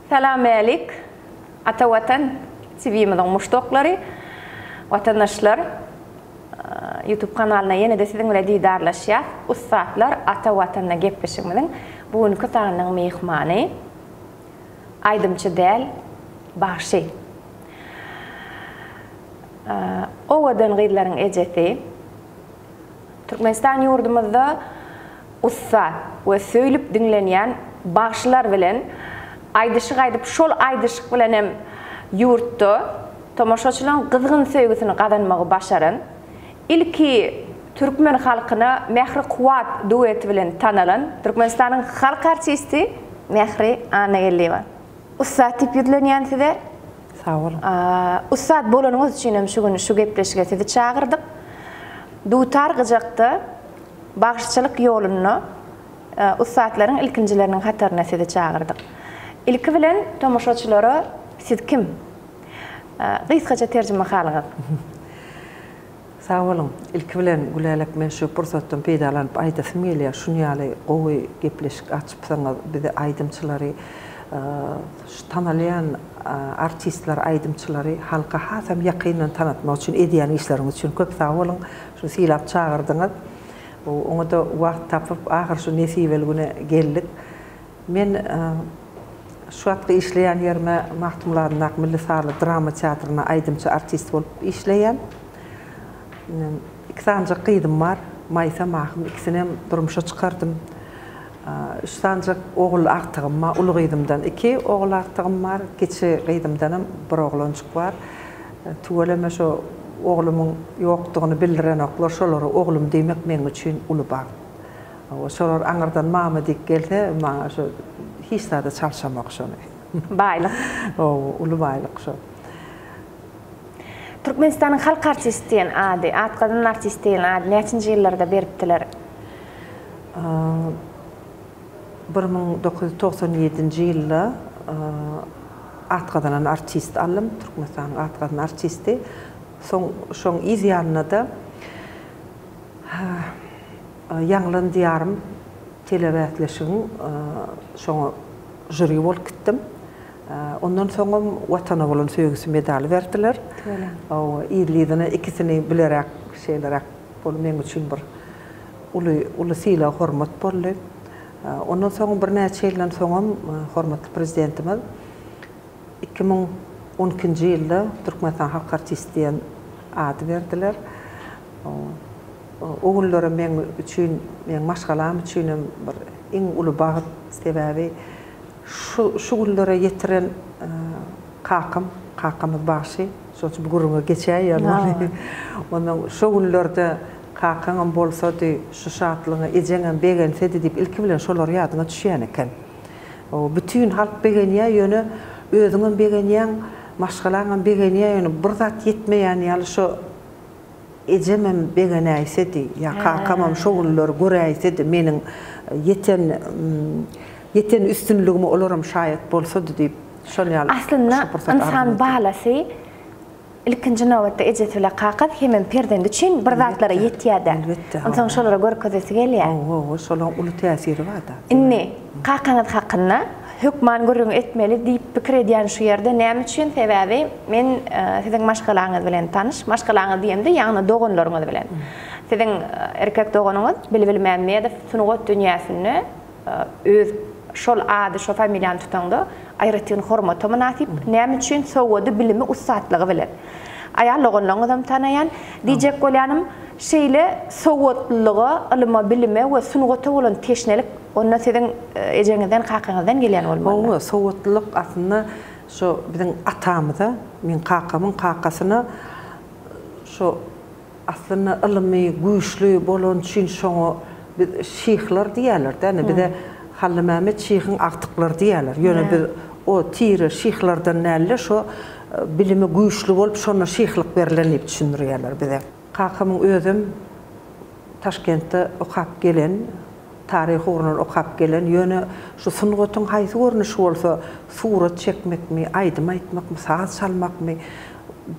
Selam alik. Ata Vatan TV'mizin muştoqlary, vatandaşlar YouTube kanalına yeni de sizin bilen diýdarlaşýar. Ustadlar Ata Vatanna gepleşigimiň bugünkü sanynyň mehmany Aýdymçy däl Bagşy. Owadan gyýlaryň ejeti Türkmenistan ýurdumyzda ustad we söýlüp dinlenýän bagşylar bilen aýdyşyk aýdyp şol aýdyşyk bilen hem ýurtda tomoşaçylaryň gyzgyn söýgüsini gazanmagy başaran ilki Türkmen halkyna Mehri Kuwat dueti bilen tanalan Türkmenistanyň halk artisti Mehri Anagellieva. Ustad diýip ýüzlenýän sizler. Sağ olun. Ustad bolanyňyz üçin hem şu güni şu gepleşige sizi çağırdyk. Dutar gyjakda bagşyçylyk ýoluny ustadlaryň ilkinjileriniň hataryna sizi çağırdyk. İlki bilen tomoşaçylara siz kim? Gysgaça terjime halygy. Sağ olun. İlki bilen gülälik men şu pursatdan peýdalanyp aýdasym gelýär. Şunu ýaly gowy gepleşik açypsaňyz bizi aýdymçylary, tanalýan artistler, aýdymçylary halka hasam ýakynan tanatmak üçin edýän işleriňiz üçin köp sağ olun. Şu silap çağırdyňyz. Oňa da wagt tapyp ahyr şu nesibel güne geldik. Men şu atky işleýän ýerime Mahtumlaryň Milli Sarly drama teatryna aýdymçy artist bolup işleýän. İki sancak gyýdym bar, Maýsa mahym ikisini hem durmuşa çykardym. Üç sancak ogul agtygym bar, uly gyýdymdan iki ogul agtygym bar, keçi gyýdymdan hem bir oglançyk bar. Tuweleme şo oglumyň ýokdugyny bildiren oklar şolary oglum diýmek men üçin uly bar. Şolar aňyrdan mama diýip gelse, maňa şo hiç da çalışamak şonu. Baýlyk. Uly baýlyk şo. Türkmenistanyň halk artisti diýen ady, atgadan artist diýen ady näçinji ýyllarda beripdiler? 1997-nji ýylda atgadan artist alym, Türkmenistanyň atgadan artisti. Şoň izýanyna da Ýanglan diýarym telewätleşigiň şoňa jüri bolup gitdim. Ondan soňra Watana bolan söýgüsü medali berdiler. O ýyllygyny ikisini bilerek şeýlerek bolup men üçin bir uly syla hormat boldy. Ondan soň bir näçe ýyldan soň hormatly prezidentimiz 2012-nji ýylda Türkmenistan halk artisti diýen ady berdiler. O günlere men üçin, men maşgalam üçin bir iň uly bagyt sebäbi şu günlere ýetiren kakamy Bagşy, şoňa bu gurunga geçýär ýa-ni. Ondan şu günlerde kakaňam bolsady, şu şatlygyňa ejeňem begensedi diýip ilki bilen şolar ýadyna düşýän eken. O bütün halk begenýär ýöne özüňem begenýän, maşgalaňam begenýär ýöne bir zat ýetmeýän ýaly şu ejemem begenäýsedi, ýa kakamam şu günler göräýsedi meniň yeten üstünlüğümü olaram şayet bolsady diýip şol ýaly. Aslında insan balasy ilkinji nowatda ejet bilen kakap hemen perdende üçin bir zatlara ýetýär-de. Ondan şolara görkezesi gelýär. Şolaryň uly täsiri bar da. Inni kakaňyz hakynda hükman görüň etmeli diýip pikir edýän şu ýerde näme üçin sebäbi men siziň maşgalaňyz bilen tanyş, maşgalaňyz diýende ýagny doganlaryňyz bilen. Siziň erkek doganyňyz Bilbil Mämmedow sunugat dünýäsini öz şol ady, şol familiýany tutanda aýratyn hormata münasip näme üçin sowady bilimi ustadlygy bilen. Aýal oğlanlaryňyz hem tanaýan diýjek bolýanym şeýle sowatlygy, ilyma bilime we sunugata bolan teşnelik onda siziň ejeňizden kakaňyzdan gelýän bolmaly. Sowatlyk aslında şu biziň atamyza, men kakamyň kakasyna şu aslında ilymy güýçlü bolan üçin şoňa şyhlar diýerler-de. Bize Hallı Mehmet şyhyň agtyklary diýerler. Ýöne bir o tiri şyhlardan näle şu bilimi güýçlü bolup şona şyhlyk berilen diýip düşünýärler bize. Kakamyň özüm Taşkentde okap gelen, tarih uğruna okap gelen ýöne şu sunugatyň haýsy görnüşi bolsa surat çekmekmi, aýdym aýtmakmy, saz çalmakmy,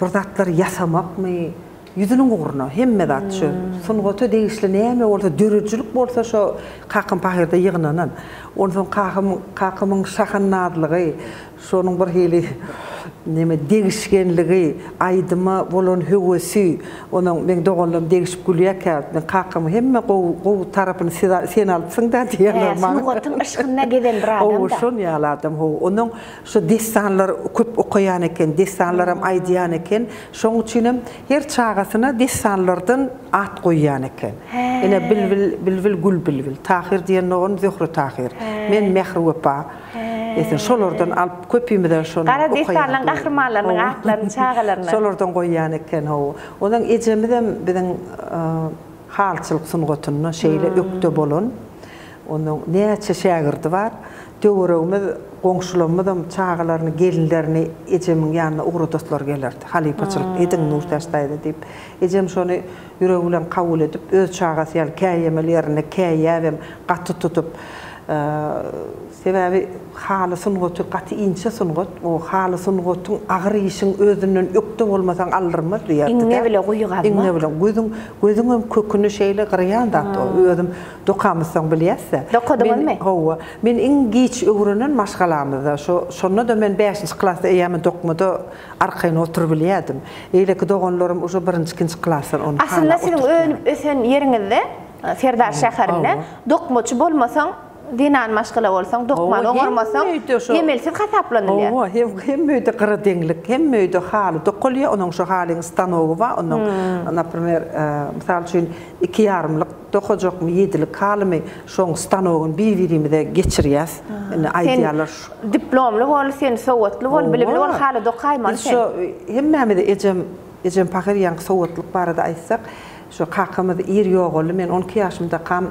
bir zatlar ýasamakmy, yüzünün uğruna hemme dat şu sungotu değişli näme bolsa dörücülük bolsa şu kakım pahirde yığınanan ondan soň kakımın şahanadlygy şonun bir hili neme değişkenligi aydyma bolan hewesi onun men dogallam değişip gülýärkä men kakym hemme gow tarapyny sen alypsyň da diýerler maňa sunugotun ışkynna geden bir adam da şon ýaladym onun şu destanlar köp okuyan eken destanlar hem aýdýan eken şoň üçin her çağasyna destanlardan at goýýan eken ene bilbil gül bilbil tahir diýen oğun Zührü tahir men Mehri Wepa Esin şolardan alıp köpüýümden şonu Gara destanlaryň gahrmanlarynyň atlaryny çağalaryny şolardan goýýan eken o onuň ejemiden biziň halçylyk sunugotuny şeýle ökde bolan onuň näçe şagirdi bar töweregimiz goňşularymyň çağalaryny gelinlerini ejemiň ýanyna ugry dostlar gelerdi halipaçylyk ediň nurtaşdaýdy diýip ejem şonu ýüregi bilen kabul edip öz çağasy ýaly käýemelerini käýäwem gaty tutup sebebi haly sungoty gaty inçe sungot o haly sungotyň agyr işiň özünden ökde bolmasaň aldyrmaz diýerdi. Iňe bile goýugan. Iňe bile gözüň hem köküni şeýle gyrýan da özüm dokamysyň bilýärse. Dokudyňmy? Howa. Men iň geç öwrenen maşgalamyzda şonu da men 5-nji klasda ýa-da dokmada arkaýyna oturup bilýärdim. Eýleki doganlarym uşo 1-nji 2-nji klasdan onu. Aslında siziň önüp ösen ýeriňizde Serdar şäherinde dokmaçy bolmasaň dinan maşgala bolsaň dokman oňarmasaň emelsiz hasaplanýar. O hem möýde gyra deňlik hem möýde haly dokulýa onuň şu halyň stanowy bar onuň napример mysal üçin 2 ýarymlyk dokujokmy 7lik halymy şoň stanowyň bir-birimizde geçirýäs. Aýdýarlar diplomly bol sen sowatly bol bilimli bol haly dokaýman sen. Şu hemmemide ejem pahir ýanky sowatlyk barada aýtsak şu kakymyz ir ýogaly men 12 ýaşymda kam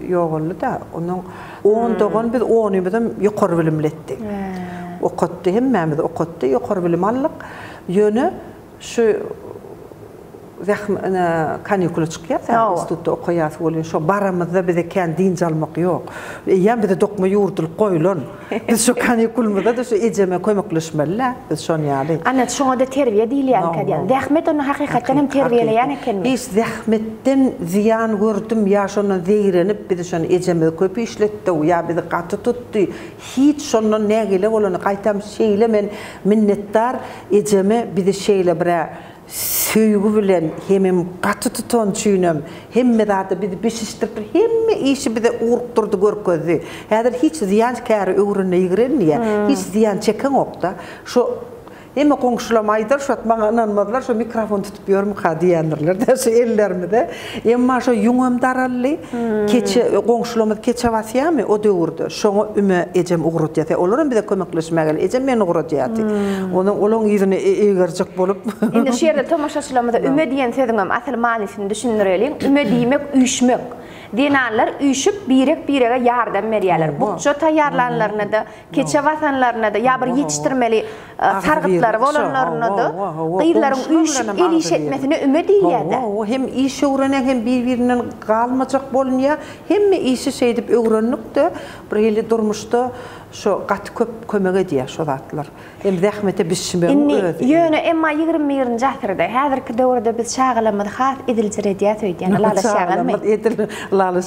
ýogaly da onuň 10 dogan biz 10-ymyzdan ýokary bilimli etdik. Okutdy hemmemiz okutdy ýokary bilim allyk ýöne şu kanikula çykýar institutda okuýas bolan şo baramyzda bize kän dinç almak ýok. Ýa bize dokma ýurdulyp goýulan. Biz şu kanikulmyzda da şu ejeme koýmaklaşmaly. Biz şonu ýaly. Ana şoňa da terbiýe diýilýär kadýan. Zähmet onu hakykatdan hem terbiýeleýän ekenmi? Biz zähmetden ziyan gördüm ýa şonu zeýrenip biz şonu ejeme köp işletdi ýa bizi gaty tutdy. Hiç şondan nägile bolany gaýtam şeýle men minnetdar ejeme bizi şeýle bir söýgü bilen hemem gaty tutan çüýnem hemme zady bizi beşişdirip hemme işi bize urukturdy görkezdi. Häzir hiç ziyan käri öwrüne ýigrenýär. Hiç ziyan çeken okda. Şu hemme goňşulam aýdar şu maňa inanmadylar şu mikrofon tutup ýörüm diýenlerler de şu ellermide. Emma şu ýuňam darally keçe goňşulamyz keçe wasýamy o döwürde. Şoňa üme ejem ugratýar. Olaram bize kömekleşmägel ejem men ugratýar. Olaň ýüzüne egerjek bolup. Indi şu ýerde tomaşaçylarymyza üme diýen söziňem asl manysyny düşündirelim. Üme diýmek üýşmek. Dinanlar üýşüp birege ýardam berýärler. Buçça taýýarlanlaryna da, keçe wasanlaryna da, ýa bir ýetişdirmeli sargyplar bolanlaryna da gyýlaryň üýşüp eliş etmesine üme diýýär. Hem iş öwrenen hem bir-birinden galmajak bolýar, hemme işi şeýdip öwrennikde bir hili durmuşda şu gaty köp kömek edýär şu zatlar. Hem zähmete biçimi öýdi. Ýöne emma 20-nji asyrda häzirki döwürde biz şagalamyz has ediljer edýär söýdýän lalaşagan me.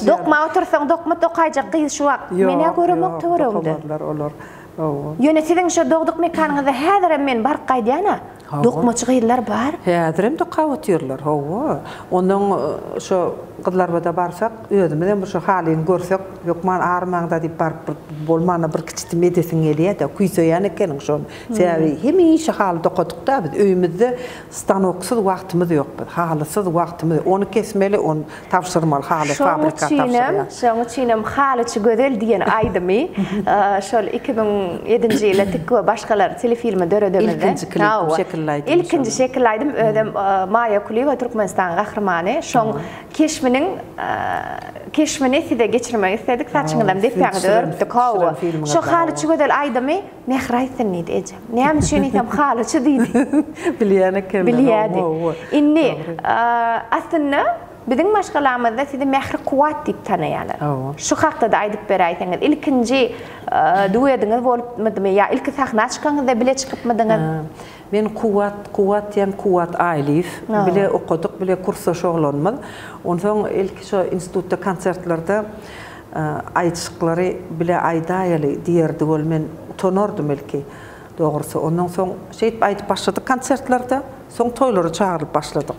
Dokma otursaň dokma tokaýjak gyz şu wagt. Mene görmek töweregdi. Ýöne siziň şu dogduk mekanyňyzda häzir men barkaýdýana. Dokmaçy gyzlar bar. Häzir hem dokawat ýerler. Hawa. Onuň şu gyzlar barsak, özümden şu halyny görsek, ýokman armaňda diýip barp bolmana bir kiçik medesiň gelýär da, kuýsaýan ekeniň şonu. Sebäbi hem işi haly dokadykda biz öýümizde stanoksyz wagtymyz ýok. Halysyz wagtymyz. Onu kesmeli, onu tapşyrmaly haly fabrika tapşyrýar. Şoň üçinem halyçy gözel diýen aýdymy. Şol 2007-nji ýylda tikwe başgalar telefilmi döredemizde. İlkinci şekillaydım ödem Maya Kuliyeva Türkmenistan gahrmany. Şoň keşmini side geçirmek istedik. Saçyňylam defäňde örpdik hawa. Şo halyçy gözel aýdymy Mehraýsyn diýdi ejem. Näme üçin eýsem halyçy diýdi. Bilýän eken. Bilýärdi. Inni aslında bizim maşgalamyzda sizi Mehri Kuwat diýip tanýarlar. Şu hakda da aýdyp beräýsiňiz. İlkinji duýadyňyz bolupmydymy ýa ilki sahna çykanňyzda bile çykypmydyňyz? men kuwat diyen kuwat aylif. Bile okuduk, bile kursa şoğlanmaz. Ondan ilk şu institutta konsertlarda aytışıkları bile aydayalı diyerdi ol men utanordum ilki. Doğrusu ondan soň şeýip aytyp başladyk konsertlarda, soň toýlara çağırıp başladyk.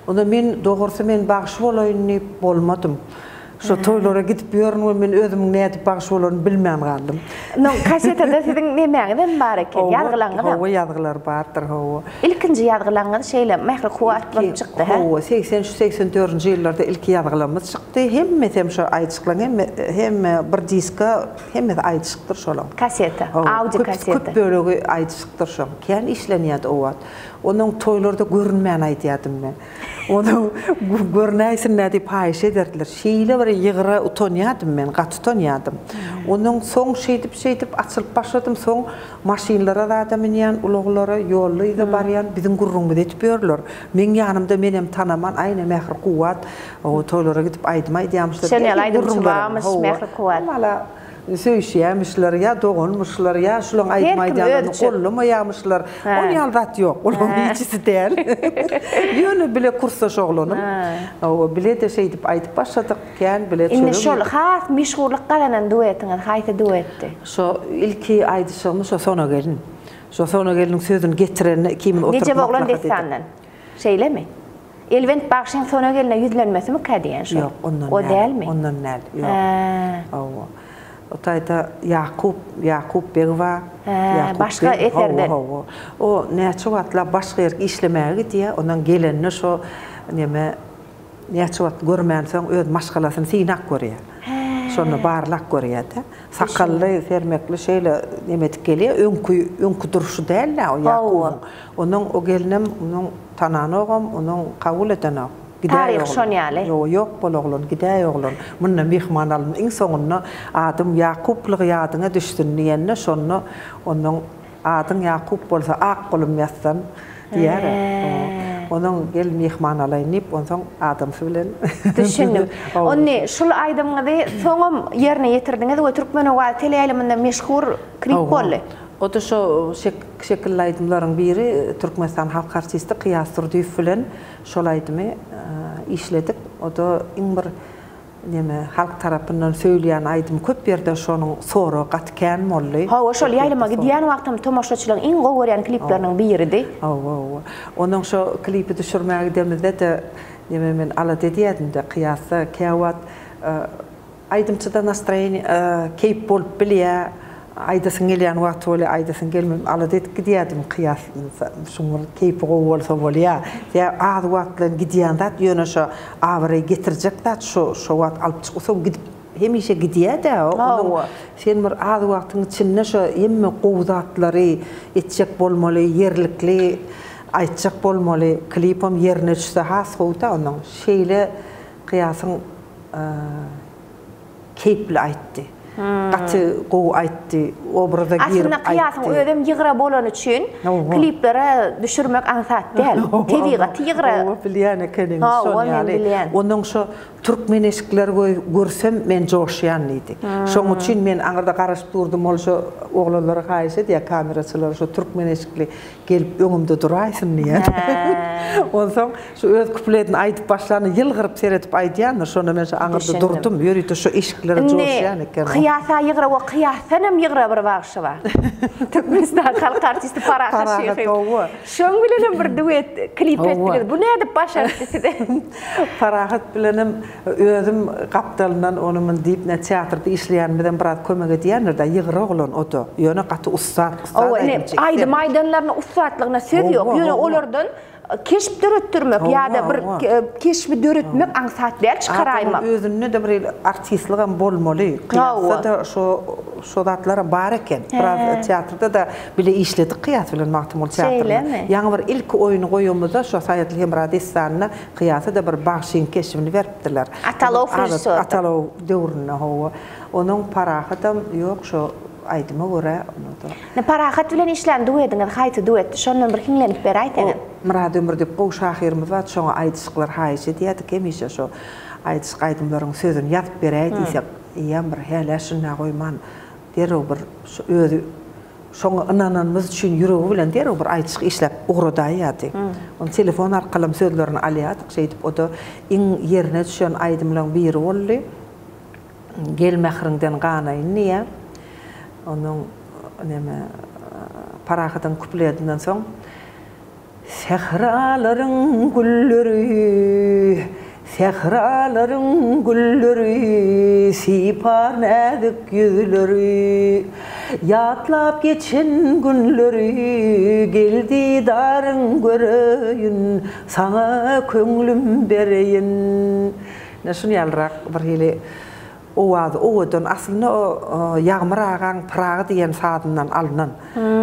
Onda men doğrusu men bagşy bolaýyn diýip bolmadym. Şu toýlara gidip ýörnüm men özüm näde bagşy bolaryny bilmän galdym. No kasetede siziň nemäňizden bar eken? Ýazgylaňyz. Hawa ýazgylar bardyr hawa. İlkinji ýazgylaňyz şeýle mähri kuwat bolup çykdy ha. Hawa 83-84-nji ýyllarda ilki ýazgylanyz çykdy. Hemme şu aýtışyklaň hemme bir diska hemme aýtışykdyr şolar. Kasete, audio kasete. Köp bölegi aýtışykdyr şo. Kän işlenýärdi o wagt. Onun toylarda görünmän aýtýardym men. Onu görnäýsin näde paýş ederdiler. Şeýle bir ýygyra utanýardym men, gaty utanýardym. Onun soň şeýdip açylyp başladym. Soň maşinlara da minýän, ulaglara ýollyda barýan biziň gurrunmy etip ýörler. Men ýanymda menem tanaman aýna mähir kuwat. O toylara gidip aýdymay diýamyşlar. Şeýle aýdym barmyş mähir kuwat. Söýüşýärmişler ýa dogonmuşlar ýa şulaň aýdmay diýanlar gollamaýarmışlar. Onu ýaldat ýok. Olaň hiçisi däl. Ýöne bile kursa şoğlanyp. O bile de şeýdip aýdyp başladyk. Kän bile çörüm. Indi şol has meşhurlyk galanan duetiňiz haýsy duetdi? Şo ilki aýdyşymy şo sona gelin. Şo sona geliniň sözüni getiren kimin oturup Nece boglan desandan? Şeýlemi? Elbent bagşyň sona geline ýüzlenmesimi kädiýen şo? Ýok, ondan. O dälmi? Ondan näl. Ýok. O taýda Yakup Begwa, başga eserler. O näçe wagtlar başga ýerge işlemäge diýe, ondan gelenni şo näme näçe wagt görmänsoň öz maşgalasyny synak görýär. Şonu barlak görýär-de. Sakally, fermekli şeýle nemedik gelýär, öňkü duruşy däl o Yakup. Onuň o gelinim, onuň tanany ogam, onuň kabul eden Tarih şonýaly. Ýok bolaglan, gidäý oglan. Munna mehman alym iň soňunda adym Yakuplyg ýadyňa düşdün diýende şonu onuň adyň Yakup bolsa ak golum ýazsan diýär. Onuň gel mehman alaýnyp onsoň adamsy bilen düşündim. Onni şol aýdymyňy soňam ýerine ýetirdiňiz we türkmen we teleýaliminde meşhur klip boldy. O da şu şekilli aydımların biri Türkmenistan halk artisti Kıyas Turdiýew bilen şol aýdymy işledik. O da bir neme halk tarapyndan söýleýän aýdym köp ýerde şonuň sora gatken boldy. Hawa şol ýaýlama gidýän wagtym tomaşaçylaryň iň gowy görýän klipleriniň biridi. Onuň şo klipi düşürmäge demizde de neme men ala dediýärdim-de Kıyasda käwat aýdymçyda настроение keyp bolup bilýär. Aydasın gelýän wagt bole aydasın gelmem aladet gidýärdim Kıyas şuňur keypi bolsa bolýar. Ya az wagtlan gidýän zat ýöne şo awry getirjek zat şo wagt alyp çyksa gidip hemişe gidýär-de. Sen bir az wagtyň içinde şo hemme gowzatlary etjek bolmaly, ýerlikli aýtjak bolmaly, klipim ýerine düşse has howta onuň şeýle Kıyasyň keypli aýtdy. Gaty gow aýtdy, obraza girip aýtdy. Aslında Kıyasyň özüm ýygyra bolan üçin kliplere düşürmek ansat däl. Tebigat ýygyra. Bilýän ekenim şonýaly. Onuň şo türkmen eşikleri görsem men joşýan idi. Şoň üçin men aňyrda garaşyp durdum, ol şo oglanlara haýyş diýär kameraçylar şo türkmen eşikli gelip öňümde duraýsyn diýär. Onsoň şo öz kupletini aýdyp başlany ýylgyryp seretip aýdýan, şonu men şo aňyrda durdum, ýörýdi şo eşikleri joşýan eken. Kıyasa ýygyra we Kıyasanam ýygyra bir bagşy bar. Türkmenistan halk artisti Parahat Şeýhim. Şoň bilenem bir duet klip etdiler. Bu näde başardy size? Parahat bilenem özüm gapdalyndan onu men diýip teatrda işleýän bilen biraz kömek edýänler da ýygyra oglan oto. Ýöne gaty ustad aýdy maýdanlaryna ustadlygyna söz ýok. Ýöne olardan keşip döretdirmek ýa-da bir keşipi döretmek aňsat däl çykaraýmak. Özüne de bir artistligam bolmaly. Kıyasda da şo zatlara bar eken. Biraz teatrda da bile işledik Kıyas bilen Mahmud teatrda. Ýa-ni bir ilk oýuny goýýumyzda şo Saýatly Hemradistanyna Kıyasda da bir bagşyň keşibini beripdiler. Atalaw döwrüne hawa. Onuň Parahatam ýok şo aýdyma görä onu da. Ne Parahat bilen işlän duetiňiz haýsy duet? Şondan bir hiňlenip beräýteňiz. Murad ömürde bu şahyrymyz var, şoňa aýdyşyklar haýsy diýdik hemişe şo aýdyşyk aýdymlaryň sözüni ýazyp beräýdi diýsek, ýa bir häle şuna goýman derew bir özü şoňa ynananymyz üçin ýüregi bilen der bir aýçyk işläp ugraday ýaty. Onu telefon arkaly sözlerini alýadyk, şeýdip o da iň ýerine düşen aýdymlaryň biri boldy. Gelmehriňden ganaýyn niýe? Onuň näme parahadan kupledinden soň Sehraların gülleri, sehraların gülleri, sipar nedik yüzleri, yatlap geçen günleri, geldi darın göreyin, sana köңlüm bereyin. Näşin ýalrak bir hili owadan aslında ýagmyr agan Praga diýen sadyndan alynan.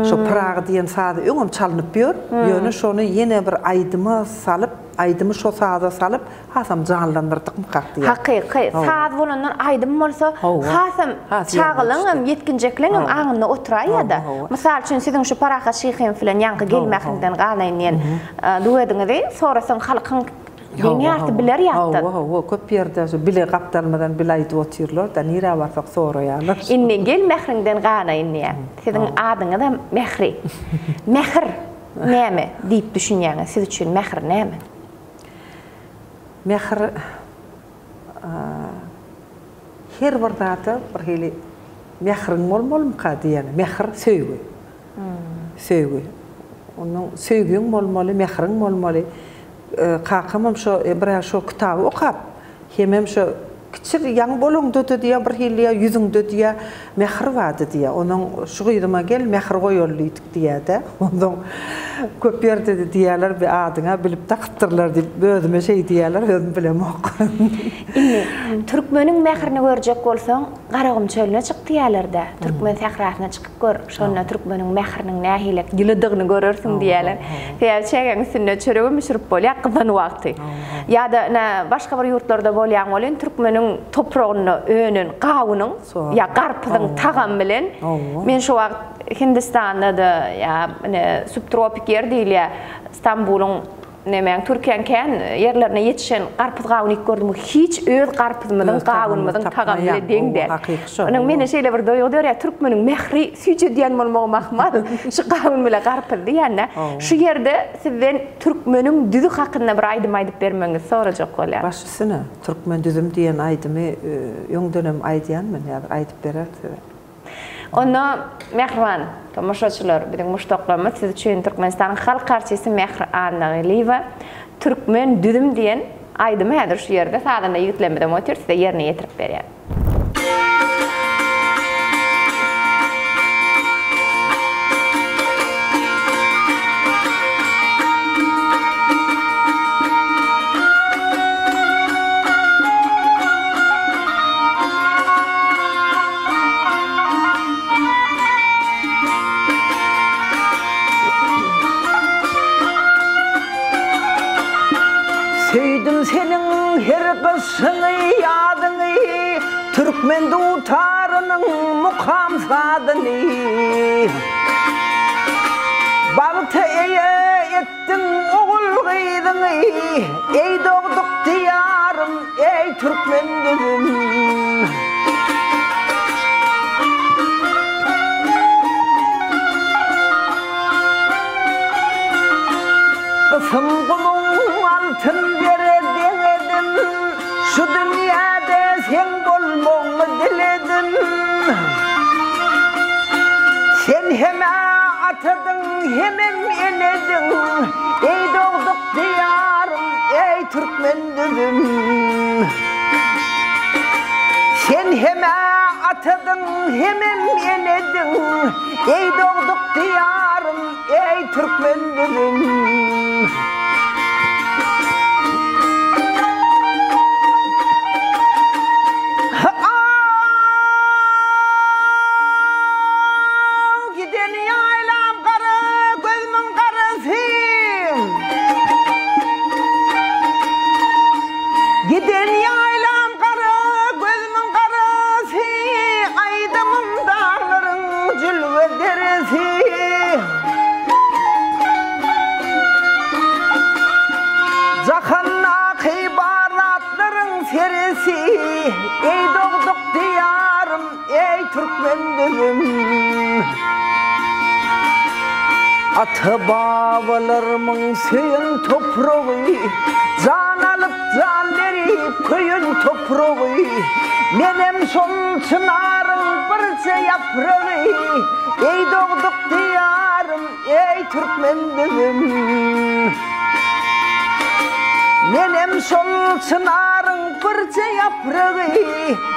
Şo Praga diýen sady öňüm çalynyp ýör. Ýöne şonu ýene bir aýdyma salyp, aýdymy şo sada salyp, hasam janlandyrdyk mykak diýär. Hakyky, sad bolandan aýdym bolsa, hasam çagylyňam, ýetkinjekliňam aňynda oturaýa-da. Mysal üçin siziň şu Praga şyhyn filan ýanky gelmäkinden ganaýyn, duwediňiz, sorasaň halkyň Ýeňärti biler ýatdy. Köp ýerde bile gapdanmadan bile aýdyp oturýarlar da nire barsak soraýarlar. Inni gelmähriňden ganaýyn ýa. Siziň adyňyz da Mehri. Mehr näme diýip düşünýäňiz? Siz üçin mehr näme? Mehr her bir zata bir hili mehriň bolmaly diýeni. Mehr söýgü. Söýgü. Onuň söýgüň bolmaly, mehriň bolmaly. Kakam şo bir şo kitabı okap hemem şo kiçik ýaň bolundy diýen bir hilýa ýüzüňde diýe mehr wady diýe onuň şu gydyma gel mehr goýurlydyk diýe-de onuň köp ýerde diýerler bir adyňa bilip taktyrlar diýip bözüme şey diýerler özüm bilem ok. Türkmeniň mehrini görjek bolsaň Garagym çölüne çyk diýerler-de. Türkmen sahrasyna çykyp gör. Şonda Türkmeniň mehriniň nähilek gilediğini görürsiň diýerler. Diýär çägen üstünde çöregim müşürip bolýar gyzan wagty. Ýa-da başga bir ýurtlarda bolýan bolan Türkmeniň topragyny, önün, gawynyň ýa garpyzyň tagam bilen men şu wagt Hindistanda da ýa subtropik yer diýilýär. Istanbulyň Nämen Türkiýanyň kän ýerlerine ýetişen garpyz gawyny gördüm. Hiç öz garpyzmyň gawynmyň tagam bilen deňde. Onuň meni şeýle bir doýgdy ýa Türkmeniň mehri süýje diýen bolmagy mahmal. Şu gawyn bilen garpyz diýende. Şu ýerde sizden Türkmeniň düzü hakynda bir aýdym aýdyp bermeňiz sorajak bolýar. Başysyna Türkmen düzüm diýen aýdymy öňdönem aýdýanmyn ýa-da aýdyp bererdi. Onu Mehriban, tomoşaçylar, biziň muştaklarymyz siz üçin Türkmenistanyň halk artysty Mehr Anagaliýewa Türkmen düzüm diýen aýdymy häzir şu ýerde sadynda ýütlenmeden otur, size ýerine ýetirip berýär. Söydüm senin her kışını yadıны, Türkmen dutarının mukam sadını. Baltı eye ettin oğul gıydını, ey doğduk diyarım, ey Türkmen düzüm. Kısım kulun altın veredim, şu dünyada sen bolmagy diledim. Sen heme atadın, hemem enedin, ey doğduk diyarım, ey Türkmen düzüm. Sen heme atadın, hemem enedin, ey doğduk diyarım, ey Türkmen düzüm. Giden yaylam kara, gözümün karası, aydımın dağların cülve deresi. Zakanna kıybaratların serisi, ey doğduk diyarım, ey Türkmen düzüm. Atı babalarımın söyün toprağı, can alıp can verip köyün toprağı. Menem sol çınarın birce yaprağı, ey doğduk diyarım, ey Türkmen bizim. Menem sol çınarın birce yaprağı,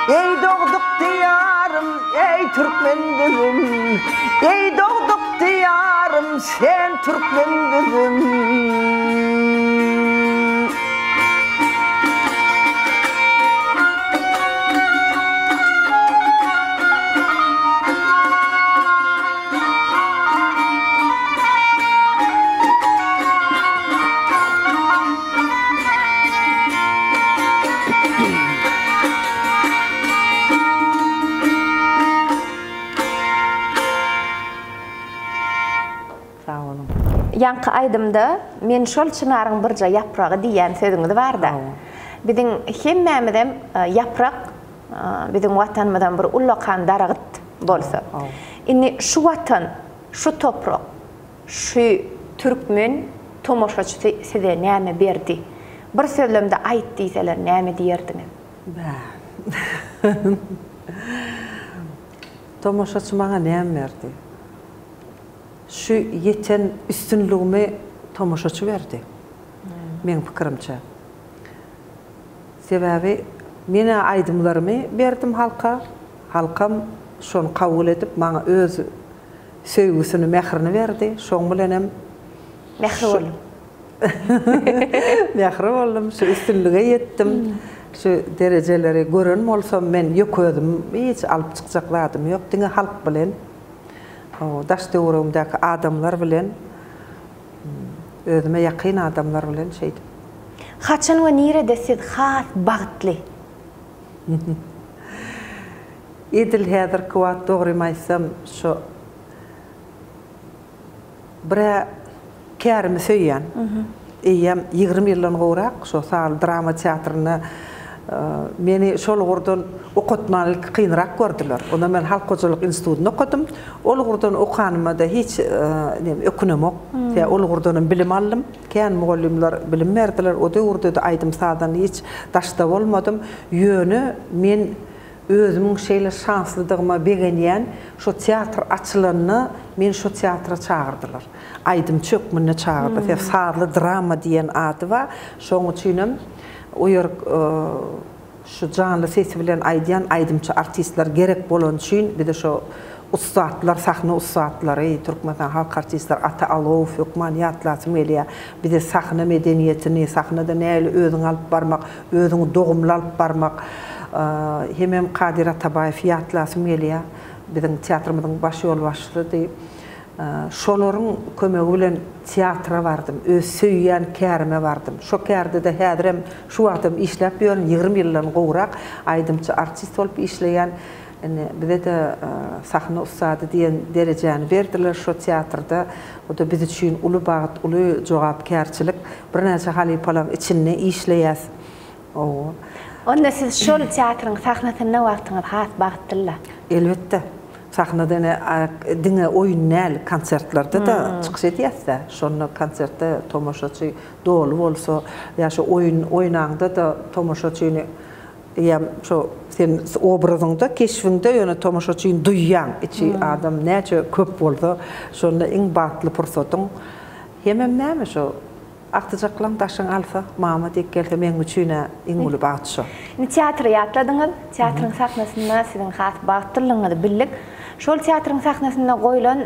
ey doğduk diyarım, ey Türkmen bizim. Ey doğduk diyarım, sen Türkmen bizim. Yankı aydımda men şol çınarın birce yaprağı diýen sözüňiz bar da. Biziň hemmemizem yaprak biziň watanymyzdan bir ullakan daragyt bolsa. Inni şu watan, şu toprak, şu türkmen tomoşaçy size näme berdi? Bir sözlemde aýt diýseler näme diýerdiňiz? Tomoşaçy maňa näme berdi? Şu yeten üstünlüğümü tomoşaçı verdi. Men pikirimçe. Sebebi mene aydımlarımı berdim halka. Halkam şonu kabul edip bana öz söýgüsini, mehrini verdi. Şoň bilen hem mehri boldum. Mehri boldum. Şu üstünlüğe yettim. Şu dereceleri gören bolsam men ýöködüm. Hiç alıp çykjak yok. Diňe halk bilen daş döwrümdäki adamlar bilen özüme ýakyn adamlar bilen şeydim. Haçan we nirede siz has bagtly? Edil häzirki wagt dogry aýtsam şu bir kärimi söýýän. Eýem 20 ýyldan gowrak şu sal drama teatryna meni şol gurdan okutmalyk kynrak gördüler. Onda men halk gojalyk institutyny okudum. Ol gurdan okanymda hiç ökonomik we ol gurdan bilim aldym. Kän mugallimler bilim berdiler. O döwürde de aýdym sadan hiç daşda bolmadym. Ýöne men özümün şeýle şanslydygyma begenýän şu teatr açylanyny men şu teatra çağırdylar. Aýdym çökmünde çağırdy. Fe sarly drama diýen ady bar. Şoň üçinem oýar şu canlı sesi bilen aýdýan aýdymçy artistler gerek bolan üçin bir de şu ustadlar, sahna ustadlary, Türkmenistan halk artistler Ata Alow, Ökman ýatlasym gelýär. Bir de sahna medeniýetini, sahnada näle özüň alyp barmak, özüň dogumly alyp barmak. Hemem Kadir Atabayew ýatlasym gelýär. Biziň teatrymyzyň baş ýolbaşçysy. Şolaryň kömegi bilen teatra bardym, öz söýýän kärime bardym. Şo kärde de häzirem şu wagtym işläp ýörün 20 ýyldan gowrak aýdymçy artist bolup işleýän. Bize de sahna ustady diýen derejäni berdiler şu teatrda. O da biz üçin uly bagat, uly jogapkärçilik. Bir näçe halypalaryň içinde işleýäs. Onda siz şol teatryň sahnasyna wagtyňyz has bagtdylar. Elbetde. Sahnada diňe oýun näl konsertlarda da çykyş edýärse, şonu konsertde tomoşaçy dolu bolsa, ýa şu oýnaňda da tomoşaçyny ýa şu sen obrazyňda, keşfinde ýöne tomoşaçyny duýýan, içi adam näçe köp bolsa, şonda iň bagtly pursatyň hemem näme şu aktyjaklaň daşyň alsa, mama diýip gelse men üçin iň uly bagt şu. Teatry ýatladyňyz, teatryň sahnasyna siziň has bagtlygyňyzy bildik. Şol teatryň sahnasyna goýulan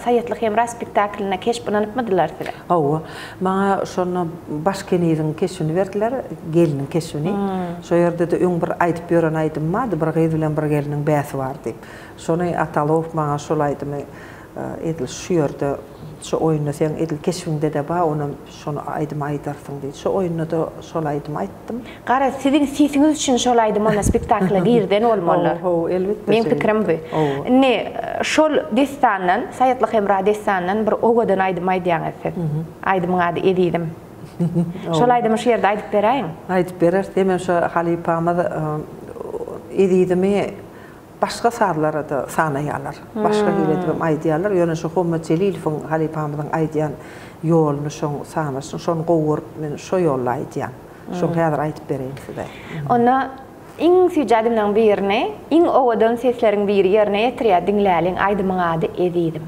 Saýatlyk Emra spektaklyna keşp bulanypmydylar size? Owa, maňa şonu başkeniriň keşfini berdiler, geliniň keşfini. Şo ýerde de öň bir aýdyp ýören aýdym bar, bir gyz bilen bir geliniň bäsi bar diýip. Şonu Atalow maňa şol aýdymy, edil şu ýerde şu oýunda sen edil keşfinde de bar, onu şonu aýdym aýdarsyň diýip. Şu oýunda da şol aýdym aýtdym. Gara siziň sesiňiz üçin şol aýdym ona spektakla girden bolmalylar. Elbetde. Men pikirim bu. Ne şol destandan, Saýatlyk Emra destandan bir ogadan aýdym aýdýaňyz siz. Aýdymyň ady Edidim. Şol aýdym şu ýerde aýdyp beräýin. Aýdyp berer, demem şu halypama Edidimi başka sarlara da sanayalar. Başka hiledim aydiyalar. Yöne şu Muhammed Celil'in halifamızın aydiyan yolunu şon sanasın, şon qowur men şo yolla aydiyan. Şo kadar aytıp bereyim size. Ona iň süjadymdan birine, iň owadan sesleriň biri ýerine ýetirýär dinläliň aýdymyňady edidim.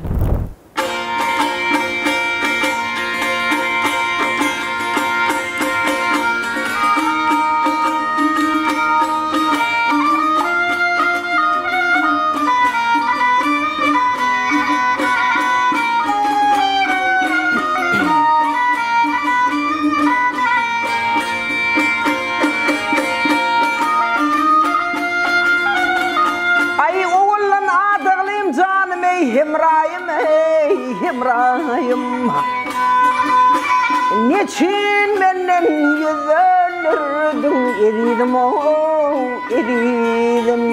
Himrayım niçin benden yüzlenirdim eridim o eridim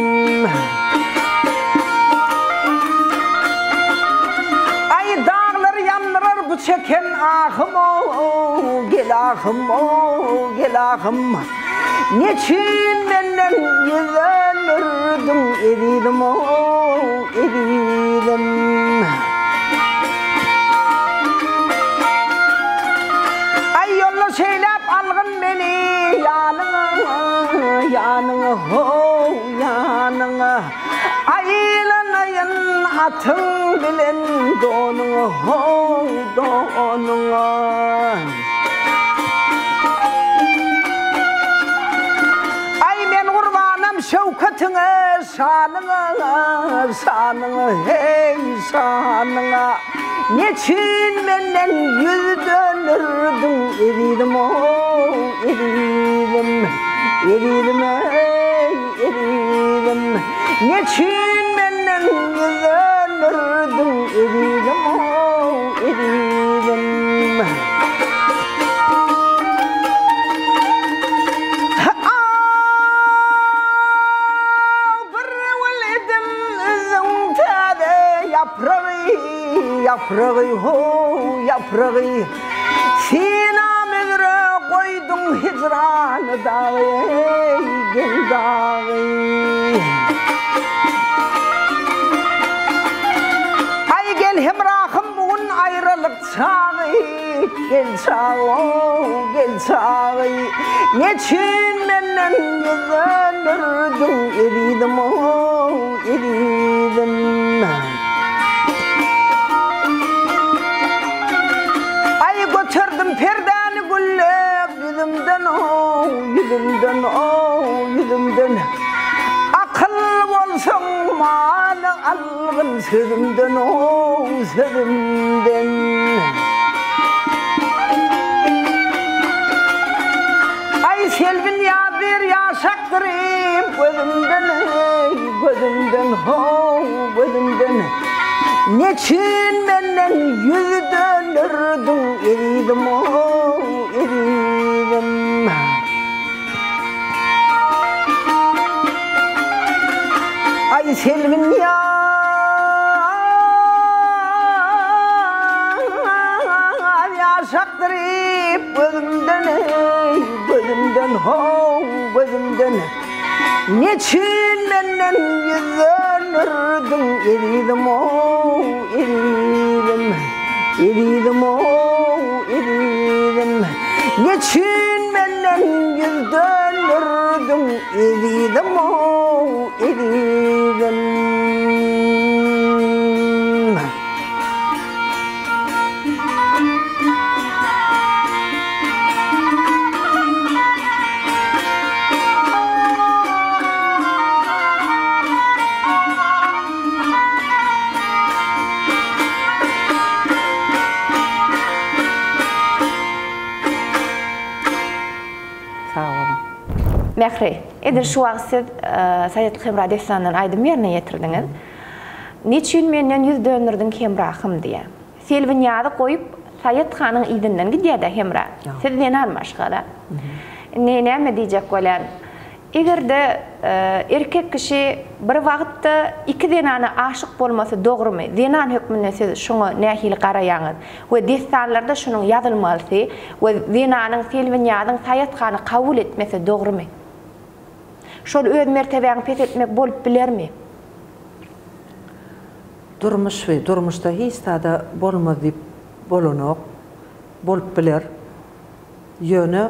ay dağlar yandırar bu çeken ahım o gel ahım o gel ahım niçin benden yüzlenirdim eridim o eridim Şeylep algın beni yanına, yanına ho yanına aylanayın atın bilen donuna ho donuna ay men kurbanım şevkatine şanına, şanına hey şanına niçin benden yüz dönürdün eridim o eridim eridim ey eridim niçin benden yüz dönürdün eridim o eridim yaprağı ho yaprağı sinamire koydum hicranı dağı gel dağı ay gel hemrahım bugün ayrılık çağı gel çağı gel çağı niçin benden yüzlendirdin eridim o eridim götürdüm perdeni güllep yüzümden o yüzümden o yüzümden akıl olsun bana algın sözümden o sözümden ay selvin yadır yaşaktırayım gözümden gözümden ho gözümden niçin benden yüz dönürdün eridim o eridim ay selvin ya yaşaktırıp gözümden ho gözümden niçin benden yüz dönürdün eridim o eridim eridim o eridim niçin benden yüz dönürdün eridim o eridim Mehri, edir şu wagt Sayet Hemra Destan'dan aydym ýerine ýetirdiňiz. Niçin menden yüz dönürdün Hemrahym diýe. Selvin ýady goýup Sayet Hanyň idinden gidýär-de Hemra. Sizden almaşgala. Näme diýjek bolan? Egerde erkek kişi bir wagtda iki denany aşyk bolmasa dogrymy? Denan hökmüne siz şoňa nähili garaýaňyz we destanlarda şonuň ýazylmasy we denanyň selvin ýadyň Sayet Hany kabul etmese dogrymy? Şol öz mertebeňi pes etmek bolup bilermi? Durmuş ve durmuşda hiç tada bolmadı deyip bolunok, bolup biler. Yönü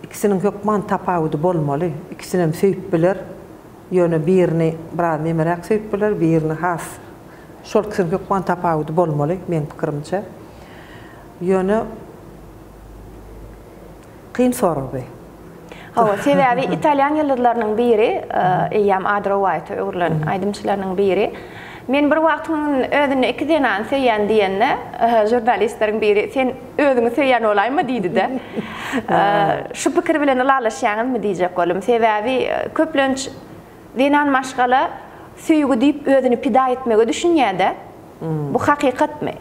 ikisinin hükman tapavudi bolmalı. İkisinin söyüp biler. Yönü birini biraz memerak söyüp biler, birini has. Şol ikisinin hükman tapavudi bolmalı, men pikirimçe. Yönü kıyın soru bey. Hava sebebi İtalyan yıldızlarının biri, Eyyam Adrovaytı öğrülen aydımçılarının biri. Men bir wagtyň özüni iki denan söýýän diýende jurnalistlerin biri sen özüňi söýýän olaymy diýdi-de. Şu pikir bilen ulalaşýaňyzmy diýjek bolum. Sebebi köplenç denan maşgala söýgü diýip özüni pida etmege düşünýär-de. Bu hakykatmy?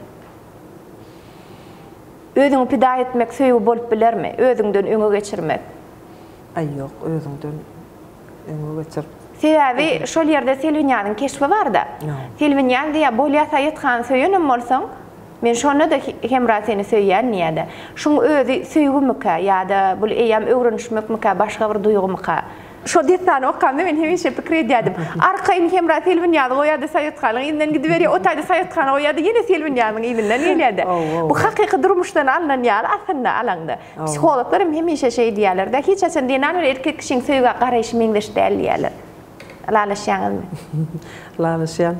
Özüňi pida etmek söýgü bolup bilermi? Özüňden öňe geçirmek? Ay ýok, özüňden öňe geçirmek. Sebebi şol ýerde Selvinýanyň keşfi bar da. Selvinýan diýär bolýasa ýetgan söýenem bolsaň, men şonu da hemra seni söýýän niýede. Şuň özi söýgümika ýa-da bul eýam öwrenişmekmika, başga bir duýgumika. Şo detany okanda men hemişe pikir edýärdim. Arkaýyn hemra Selvinýany goýardy saýatganyň inden gidiberi otaýdy saýatgany goýardy ýene Selvinýanyň izinden gelýärdi. Bu hakyky durmuşdan alınan ýaly aslında alanda. Psikologlar hemişe şey diýerler-de, hiç açan denan bir erkek kişiň söýgüge garaşy meňdeş däl diýerler. Lalaşýaňyzmy? Lalaşýan.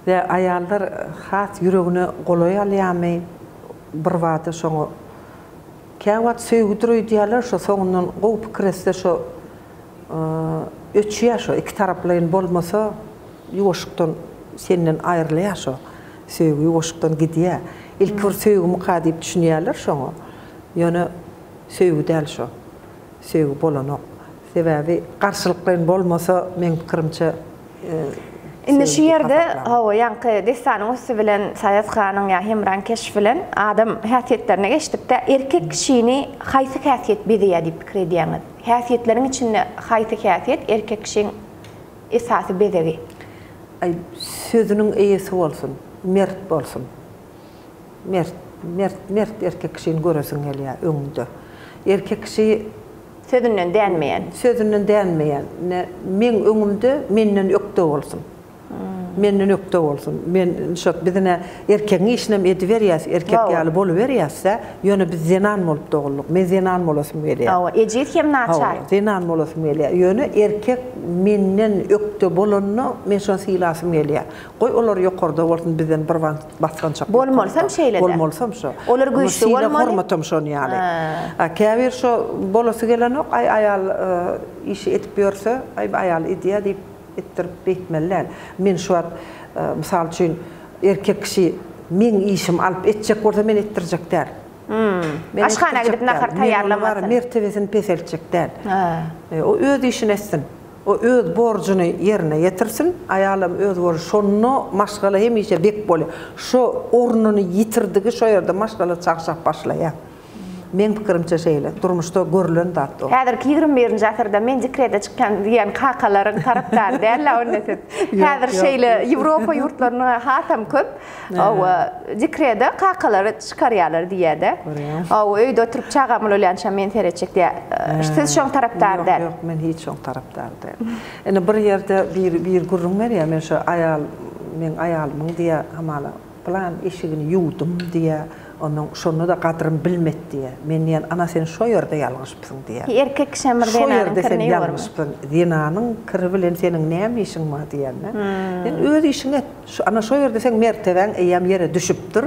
Ve ayallar hat yüregini golay alýarmy? Bir wagty şoňa käwat söýgüdür diýerler, şo soňundan gowy pikiresde şo öçýär şo iki taraplaryň bolmasa ýuwaşykdan senden aýrylýar şo. Söýgü ýuwaşykdan gidýär. Ilk bir söýgü muka diýip düşünýärler şoňa. Ýöne söýgü däl şo. Söýgü bolanok. Sebebi karşılıkların bolmasa men pikirimçe indi şu ýerde hawa ýanky destanyň üstü bilen saýatganyň ýa hemran keşf bilen adam häsiýetlerine geçdikde erkek kişini haýsy häsiýet bedýär diýip pikir edýäňiz. Häsiýetleriň içinde haýsy häsiýet erkek kişiň esasy bedegi? Ay sözüniň eýesi bolsun, mert bolsun. Mert erkek kişini göresin gelýär öňünde. Erkek kişi sözünden dänmeýän. Sözünden dänmeýän. Men öňümde menden ökde bolsun. Menden ökde bolsun. Men şo bizine erkegiň işine edip berýär, erkek ýaly bolup berýärse, ýöne biz zenan bolup doguluk. Men zenan bolasym gelýär. Hawa ejit hem naçar. Zenan bolasym gelýär. Ýöne erkek menden ökde bolanyny men şo sylasym gelýär. Goý olar ýokarda bolsun bizden bir basgançak. Bolmalsam şeýle. Bolmalsam şo. Olar güýçli bolmaly. Hormatam şo ýaly. Käbir şo bolasy gelenok ayal işi etip berse, ayal idea diýip ettirip betmeler. Men şu an misal üçün erkek kişi men işim alıp etjek bolsa men ettirjekler. Aşkana gidip nakar taýarlamasyn. Mertebesini peseltjekler. O öz işini etsin. O öz borcuny yerine yetirsin. Ayalym öz borcu şonu maşgala hemişe bek bolýar. Şo ornuny ýitirdigi şo ýerde maşgala çakşak başlaýar. Men pikirimçe şeýle, durmuşda görülen dat o. Häzirki 21-nji asyrda men zikrede çykan diýen kakalaryň tarapdary däl onneset. Häzir şeýle Ýewropa ýurtlaryna hatam köp. O zikrede kakalary çykarýarlar diýär-de. O öýde oturup çagamyl ölýänçä men tereçek diýär. Siz şoň tarapdary däl. Ýok, men hiç şoň tarapdary däl. Ene bir ýerde bir gurrun berýär, men şu men ayalymyň diýär hamala plan eşigini ýuwdum diýär. Onun şonu da kadrım bilmet diye. Men ýan ana sen şo ýerde ýalgyşpysyň diye. Erkek kişi bir denanyň kirni ýalgyşpyň. Denanyň kiri bilen seniň näme işiň bar diýende. Sen öz işiň et. Ana şo ýerde sen mertebeň eýam ýere düşüpdir.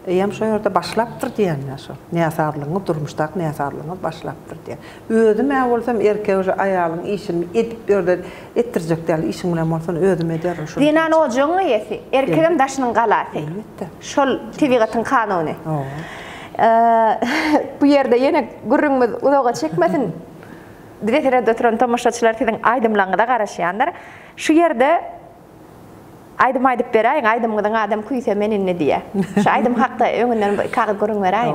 Eýam şo ýerde başlapdyr diýende şo. Näsarlygyny durmuşdak näsarlygyny başlapdyr diýen. Özüm mä bolsam erkek aýalyň işini edip berdi, ettirjek däl işiň bilen bolsa özüm eder şo. Denan o joňa ýeti. Erkegiň daşynyň galasy. Şol tebigatyň kanuny. Bu ýerde ýene gurrunmyz uzaga çekmesin. Direktörde oturan tamaşaçylar siziň aýdymlaryňyza garaşýanlar. Şu ýerde aydym aýdyp beräýin, aýdymyň adam kuýsa meni ne diýär. Şu aýdym hakda öňünden kağıt gurrun beräýin.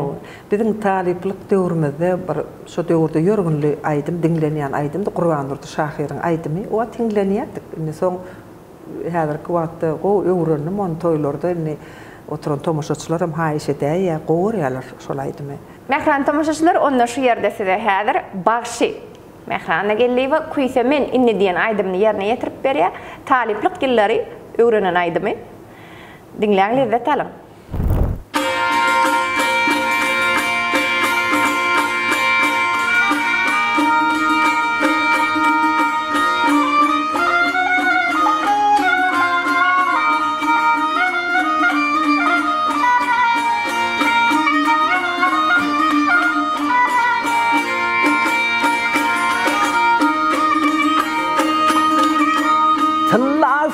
Bizim taliplik döwrümizde bir şu döwürde ýörgünli aýdym, dinlenýän aýdymdy Gurban Nurdy Şahyryň aýdymy. O dinlenýärdik. Indi soň häzirki wagtda o öwrendim on toýlarda indi oturan tamaşaçylar hem haýyş edýär, gowurýarlar şol aýdymy. Mähran tamaşaçylar onda şu ýerde size häzir bagşy Mährana gelýär kuýsa men inni diýen aýdymny ýerine ýetirip berýär. Taliplik gillери öwrenen aýdymy. Dinläň lezzet alym.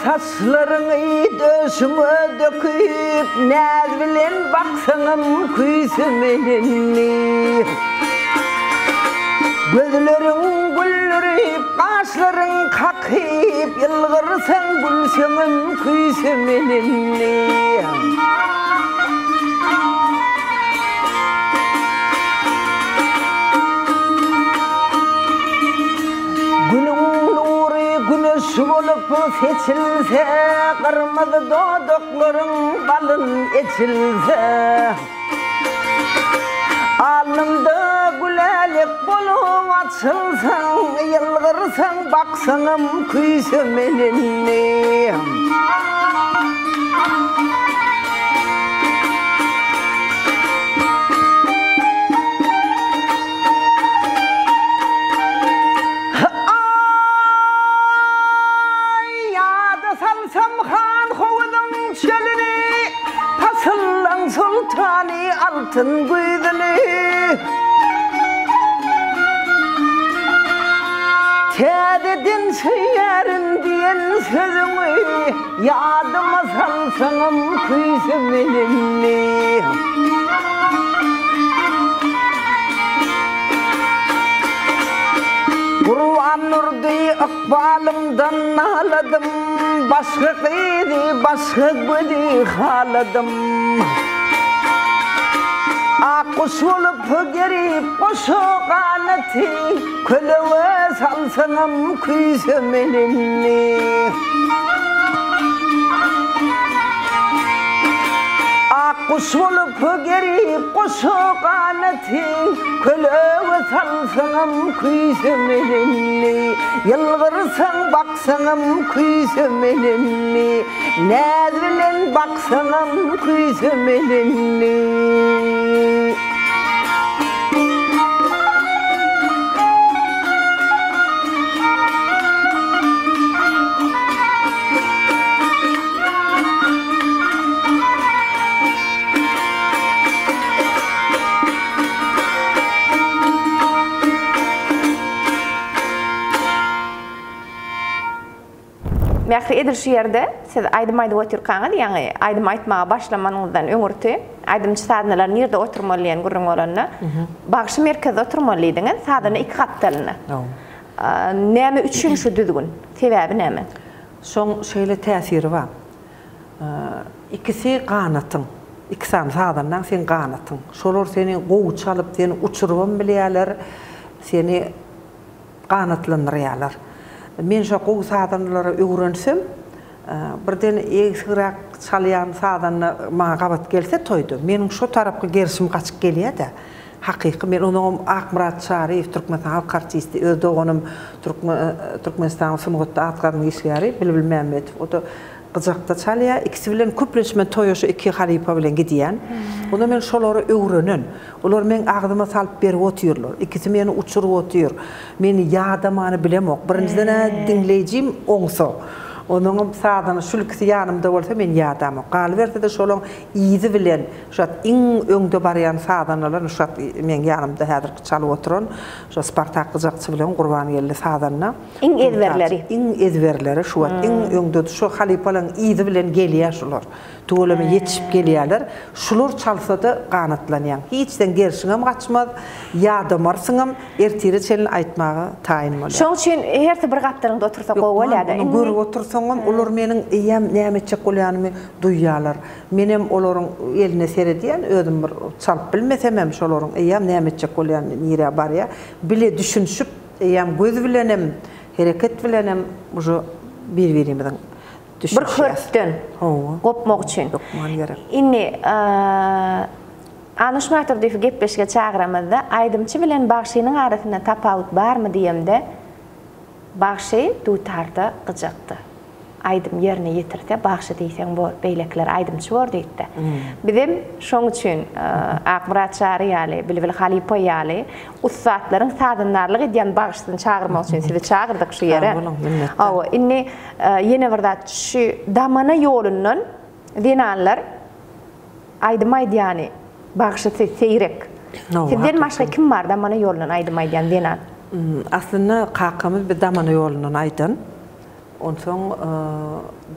Saçlarını döşüme döküp naz bilen baksanım küysümenini gözlerin güllürüp kaşların kakıp yılgırsan gülsümün küysümenini Güneş olup seçilse, kırmızı dodukların balın içilse alnımda gülelik bulup açılsan, yılgırsan baksanım küysümenini sultani altın güydünü Tededin söylerin diyen sözümü yadıma salsanım küysümenini Kur'an nurdu ikbalımdan ağladım Başka kıydı başka güdü haladım Kuş olup gerip kuşu kanatı Kölüve salsanım küysümenini Kuş olup gerip kuşu kanatı Kölüve salsanım küysümenini Yılgırsan baksanım küysümenini Naz bilen baksanım küysümenini Mähri edir şu yerde siz aýdym aýdyp oturkaňyz, ýani aýdym aýtmaga başlamanyňyzdan öňürti, aýdymçy sadynalar nerede oturmalyň gurrun bolanyna, bagşy merkezde oturmalydyňyz, sadyna 2 gatdalyny. Näme üçin şu düzgün? Sebäbi näme? Şoň şeýle täsiri bar. İkisi ganatyň. İki sadynyň sen ganatyň. Şolar seni gowy çalyp seni uçurubam bilýärler, seni ganatlandyrýarlar. Men şu gowy sadynlara öwrensem, birden egirak çalýan sadyny maňa gabat gelse toýdy. Meniň şu tarapga gerşim gaçyp gelýär-de. Hakyky men onu Akmurat Şarif Türkmenistan halk artisti öz doganym Türkmenistan Sumgutda atgaryň işleri Bilbil Mämmedow. O da Gyjakda çalýar, ikisi bilen köpleşme toýuşy iki halipa bilen gidýän. Onda men şolary öwrenen. Olar men agdyma salyp berip oturýarlar. İkisi meni uçurup oturýar. Meni ýadamany bilemok. Birinciden dinleýjim oňso. Onun sadyny şulkisi ýanymda bolsa men ýadamok. Galberde de şolaň izi bilen şat iň öňde barýan sadynalar şat men ýanymda häzirki çalyp oturan şu Spartak Gyjakçy bilen Gurbanyýeli sadyna. Iň ezberleri. Iň ezberleri şu wagt iň öňde şu halipalaň izi bilen gelýär şular. Tolamy ýetişip gelýärler. Şular çalsa da ganatlanýan. Hiçden gerşiňem gaçmaz. Ýadamarsyňam ertiri çelin aýtmagy taýin bolýar. Şoň üçin herti bir gatdalyňda otursa gowy bolýar. Görüp otursaňam olar meniň eýem nämetçe bolýanymy duýýarlar. Menem olaryň eline seredýän özüm bir çalyp bilmesem hem şolaryň eýem nämetçe bolýany nire barýar. Bile düşünşüp eýem göz bilenem, hereket bilenem şu bir-birimiň bir hörtden gopmak üçin. Inni anlaşmaýtyrdy gepleşge çagyramyzda aýdymçy bilen bagşynyň arasynda tapawut barmy diýemde bagşy duýtarda Gyjakdy. aydım yerine yetirse bağışı deysen bu beylekler aydım çuvar deydi. Bizim şoň üçin Akmurat Şary ýaly Bilbil Halipa ýaly ustatlaryň sadyndarlyk edýän bağışsyny çağırmak üçin sizi çağırdyk şu ýere. Awa inni ýene bir zat şu damana ýolundan dinanlar aydım aýdýany bağışı seýrek. Sizden başga kim bar damana ýolundan aydım aýdýan dinan? Aslında kakamız bir damana ýolundan aýdyn. Onsoň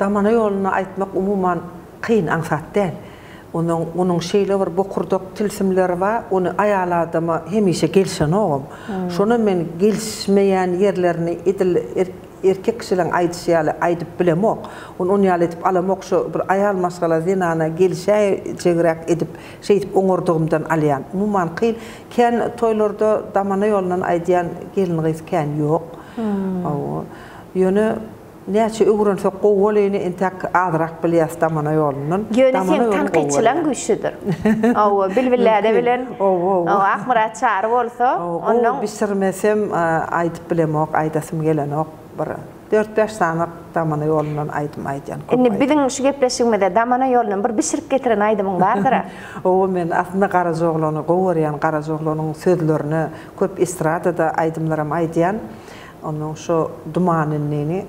damana ýoluna aýtmak umuman kyn aňsat däl. Onun şeýle bir bokurdok tilsimleri var, onu aýaladama hemişe gelşen ogum. Şonu men gelişmeýän ýerlerini erkek kişileň aýdýaly aýdyp bilemok. Onu ýaly etip alamok şu bir aýal masgala zinana gelişäjegirek edip şeýdip oňurdygymdan alýan. Umuman kyn kän toýlarda damana ýolundan aýdýan gelin gyz kän ýok. Ýöne näçe öwrensek gowwalyny entek azrak bilýäs damana ýolundan. Ýöne sen tanqyçylan güýçlidir. Awa bilbilläde bilen. Akmurat Şary bolsa, onuň bisirmesem aýdyp bilemok, aýdasym gelenok. Bir 4-5 sanyk damana ýolundan aýdýan. Indi biziň şu gepleşigmede damana ýolundan bir bişirip getiren aýdymyň bardyr. Men aslında Garajoglany, gowurýan Garajoglanyň sözlerini köp estradada aýdymlarym aýdýan. Onuň şu dumanyny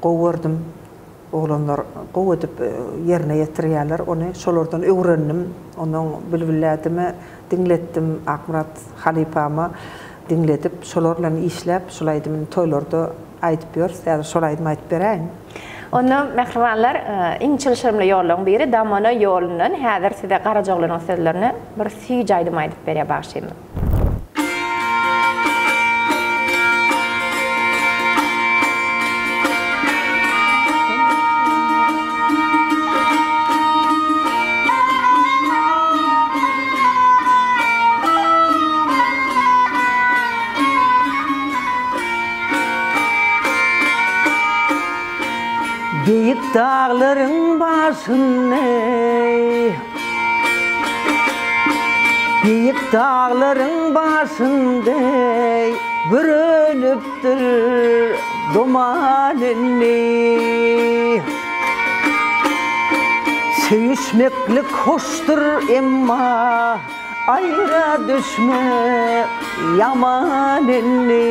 gowurdym. Oglanlar gow edip yerine ýetirýärler. Onu şolardan öwrendim. Onuň bilbillädimi dinletdim Akmurat Halipama. Dinletip, şolar bilen işläp, şol aýdymyň toýlarda aýdyp ýör, şol aýdym aýdyp beräýin. Onu mehribanlar, iň çylşyrymly ýollaryň biri damana ýolundan häzir size Garajoglanyň sözlerini bir süýj aýdym aýdyp berýär bagşymy. Geyik dağların başında, geyik dağların başında bürünüptür dumanını. Sevişmeklik hoştur emma ayrı düşmek yamanını.